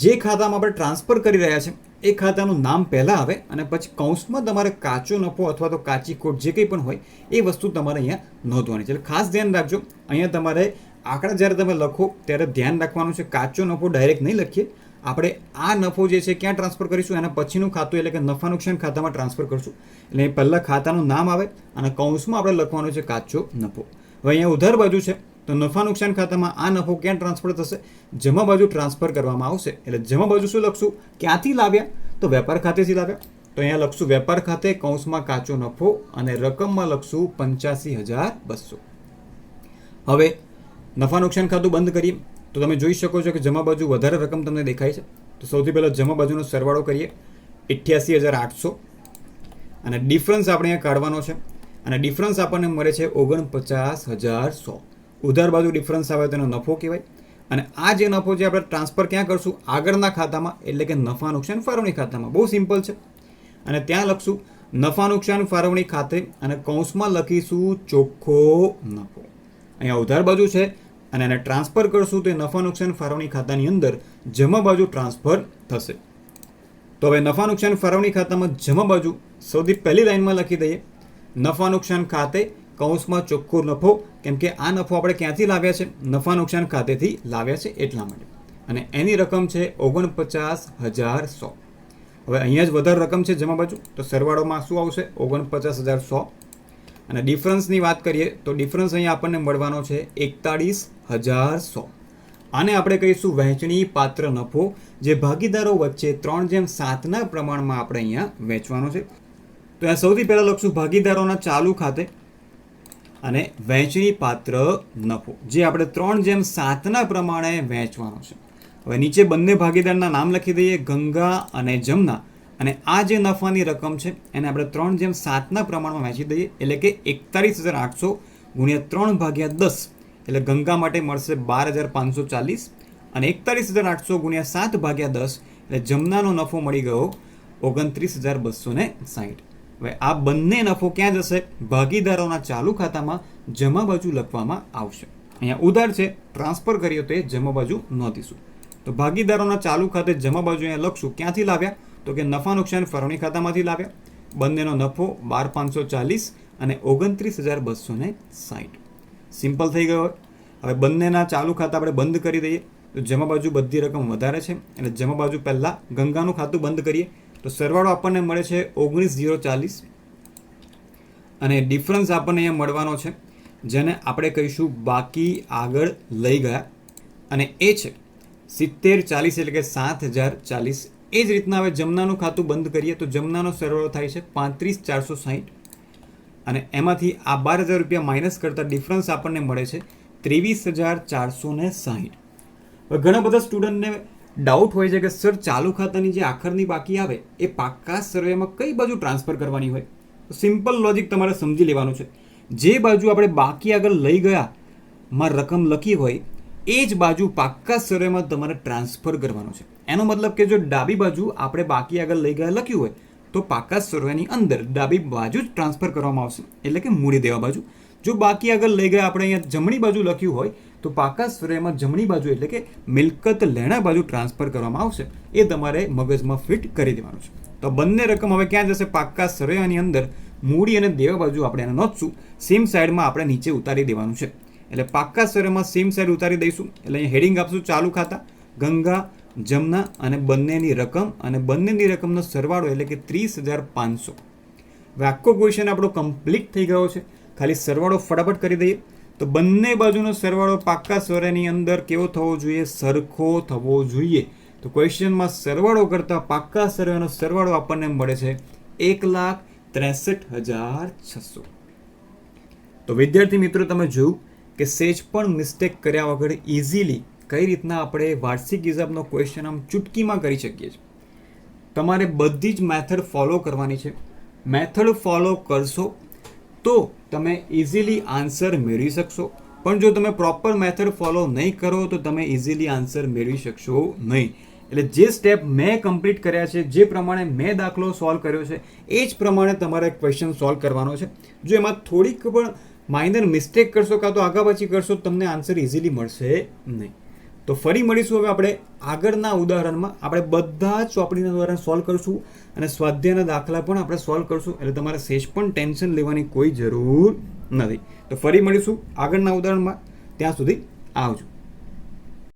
જે ખાતામાં આપણે ટ્રાન્સફર કરી રહ્યા છે એ ખાતાનું નામ પહેલાં આવે અને પછી કૌંસમાં તમારે કાચો નફો અથવા તો કાચી ખોટ જે કંઈ પણ હોય એ વસ્તુ તમારે અહીંયા નોંધવાની છે. એટલે ખાસ ધ્યાન રાખજો, અહીંયા તમારે આંકડા જ્યારે તમે લખો ત્યારે ધ્યાન રાખવાનું છે. કાચો નફો ડાયરેક્ટ નહીં લખીએ, આપણે આ નફો જે છે ક્યાં ટ્રાન્સફર કરીશું, એના પછીનું ખાતું એટલે કે નફા નુકસાન ખાતામાં ટ્રાન્સફર કરશું. એટલે પહેલાં ખાતાનું નામ આવે અને કૌંસમાં આપણે લખવાનું છે કાચો નફો. હવે અહીંયા ઉધાર બાજુ છે તો નફા નુકસાન ખાતામાં આ નફો ક્યાં ટ્રાન્સફર થશે? જમા બાજુ ટ્રાન્સફર કરવામાં આવશે. એટલે જમા બાજુ શું લખશું? ક્યાંથી લાવ્યા? તો વેપાર ખાતેથી લાવ્યા. તો અહીંયા લખશું વેપાર ખાતે, કૌંસમાં કાચો નફો અને રકમમાં લખશું 85,200. હવે નફા નુકસાન ખાતું બંધ કરીએ તો તમે જોઈ શકો છો કે જમા બાજુ વધારે રકમ તમને દેખાય છે. તો સૌથી પહેલાં જમા બાજુનો સરવાળો કરીએ 88,800 અને ડિફરન્સ આપણે અહીંયા કાઢવાનો છે અને ડિફરન્સ આપણને મળે છે 49,100. ઉધાર બાજુ ડિફરન્સ આવે તેનો નફો કહેવાય. અને આ જે નફો જે આપણે ટ્રાન્સફર ક્યાં કરશું? આગળના ખાતામાં, એટલે કે નફા નુકસાન ફાળવણી ખાતામાં. બહુ સિમ્પલ છે. અને ત્યાં લખશું નફા નુકસાન ફાળવણી ખાતે અને કૌંસમાં લખીશું ચોખ્ખો નફો. અહીંયા ઉધાર બાજુ છે અને એને ટ્રાન્સફર કરશું તો એ નફા નુકસાન ફાળવણી ખાતાની અંદર જમા બાજુ ટ્રાન્સફર થશે. તો હવે નફા નુકસાન ફાળવણી ખાતામાં જમા બાજુ સૌથી પહેલી લાઈનમાં લખી દઈએ નફા નુકસાન ખાતે, કૌંસમાં ચોખ્ખો નફો, કેમ કે આ નફો આપણે ક્યાંથી લાવ્યા છે? નફા નુકસાન ખાતેથી લાવ્યા છે એટલા માટે. અને એની રકમ છે 49,100. હવે અહીંયા જ વધારે રકમ છે જમા બાજુ, તો સરવાળોમાં શું આવશે? 49,100. અને ડિફરન્સની વાત કરીએ તો ડિફરન્સ અહીંયા આપણને મળવાનો છે 41,100. આને આપણે કહીશું વહેંચણી પાત્ર નફો, જે ભાગીદારો વચ્ચે 3:7ના પ્રમાણમાં આપણે અહીંયા વહેંચવાનો છે. તો આ સૌથી પહેલાં લખશું ભાગીદારોના ચાલુ ખાતે અને વહેંચણી પાત્ર નફો, જે આપણે 3:7ના પ્રમાણે વહેંચવાનો છે. હવે નીચે બંને ભાગીદારના નામ લખી દઈએ, ગંગા અને જમના. અને આ જે નફાની રકમ છે એને આપણે 3:7ના પ્રમાણમાં વહેંચી દઈએ, એટલે કે 41,800 × 3/10 એટલે ગંગા માટે મળશે 12,540 અને 41,800 ગુણ્યા 7/10 એટલે જમનાનો નફો મળી ગયો 29,260. હવે આ બંને નફો ક્યાં જશે? ભાગીદારોના ચાલુ ખાતામાં જમા બાજુ લખવામાં આવશે. અહીંયા ઉધાર છે, ટ્રાન્સફર કરીએ તો એ જમા બાજુ નોંધીશું. તો ભાગીદારોના ચાલુ ખાતે જમા બાજુ અહીંયા લખશું. ક્યાંથી લાવ્યા? તો કે નફા નુકસાન ફાળવણી ખાતામાંથી લાવ્યા. બંનેનો નફો 12,540 અને 29,260. સિમ્પલ થઈ ગયો. હવે બંનેના ચાલુ ખાતા આપણે બંધ કરી દઈએ. તો જમા બાજુ બધી રકમ વધારે છે એટલે જમા બાજુ પહેલાં ગંગાનું ખાતું બંધ કરીએ તો સરવાળો આપણને મળે છે 19,040 અને ડિફરન્સ આપણને અહીંયા મળવાનો છે જેને આપણે કહીશું બાકી આગળ લઈ ગયા અને એ છે 70,40 એટલે કે 7,040. એ જ રીતના હવે જમનાનું ખાતું બંધ કરીએ તો જમનાનો સરવાળો થાય છે 35,460 અને એમાંથી આ 12,000 રૂપિયા માઇનસ કરતાં ડિફરન્સ આપણને મળે છે 23,460. હવે ઘણા બધા સ્ટુડન્ટને ડાઉટ હોય છે કે સર ચાલુ ખાતાની જે આખરની બાકી આવે એ પાક્કા સર્વેમાં કઈ બાજુ ટ્રાન્સફર કરવાની હોય? તો સિમ્પલ લોજિક તમારે સમજી લેવાનું છે. જે બાજુ આપણે બાકી આગળ લઈ ગયા માં રકમ લખી હોય એ જ બાજુ પાક્કા સર્વેમાં તમારે ટ્રાન્સફર કરવાનું છે. એનો મતલબ કે જો ડાબી બાજુ આપણે બાકી આગળ લઈ ગયા લખ્યું હોય તો પાક્કા સર્વેની અંદર ડાબી બાજુ જ ટ્રાન્સફર કરવામાં આવશે એટલે કે મૂડી દેવા બાજુ. જો બાકી આગળ લઈ ગયા આપણે અહીંયા જમણી બાજુ લખ્યું હોય તો પાક્કા સર્વેમાં જમણી બાજુ એટલે કે મિલકત લેણા બાજુ ટ્રાન્સફર કરવામાં આવશે. એ તમારે મગજમાં ફિટ કરી દેવાનું છે. તો બંને રકમ હવે ક્યાં જશે? પાક્કા સર્વેની અંદર મૂડી અને દેવા બાજુ આપણે એને નોંધશું. સેમ સાઈડમાં આપણે નીચે ઉતારી દેવાનું છે. એટલે પાક્કા સર્વેમાં સેમ સાઈડ ઉતારી દઈશું. એટલે અહીંયા હેડિંગ આપશું ચાલુ ખાતા, ગંગા, જમના અને બંનેની રકમ અને બંનેની રકમનો સરવાળો એટલે કે 30,500. હવે આખો ક્વેશ્ચન આપણો કમ્પ્લીટ થઈ ગયો છે. ખાલી સરવાળો ફટાફટ કરી દઈએ તો બંને બાજુનો સરવાળો પાક્કા સર્વેની અંદર કેવો થવો જોઈએ? સરખો થવો જોઈએ. તો ક્વેશ્ચનમાં સરવાળો કરતાં પાક્કા સર્વેનો સરવાળો આપણને મળે છે 1,63,600. તો વિદ્યાર્થી મિત્રો તમે જોયું કે સેજ પણ મિસ્ટેક કર્યા વગર ઇઝીલી કઈ રીતના આપણે વાર્ષિક હિસાબનો ક્વેશ્ચન આમ ચૂટકીમાં કરી શકીએ છીએ. તમારે બધી જ મેથડ ફોલો કરવાની છે. મેથડ ફોલો કરશો તો તમે ઇઝીલી આન્સર મેળવી શકશો. પણ જો તમે પ્રોપર મેથડ ફોલો નહીં કરો તો તમે ઇઝીલી આન્સર મેળવી શકશો નહીં. એટલે જે સ્ટેપ મેં કમ્પ્લીટ કર્યા છે, જે પ્રમાણે મેં દાખલો સોલ્વ કર્યો છે એ જ પ્રમાણે તમારે ક્વેશ્ચન સોલ્વ કરવાનો છે. જો એમાં થોડીક પણ માઇનર મિસ્ટેક કરશો કાં તો આગા પાછી કરશો તમને આન્સર ઇઝીલી મળશે નહીં. તો ફરી મળીશું હવે આપણે આગળના ઉદાહરણમાં. આપણે બધા જ ચોપડીના દ્વારા સોલ્વ કરશું અને સ્વાધ્યાયના દાખલા પણ આપણે સોલ્વ કરશું. એટલે તમારે સેજ પણ ટેન્શન લેવાની કોઈ જરૂર નથી. તો ફરી મળીશું આગળના ઉદાહરણમાં. ત્યાં સુધી આવજો.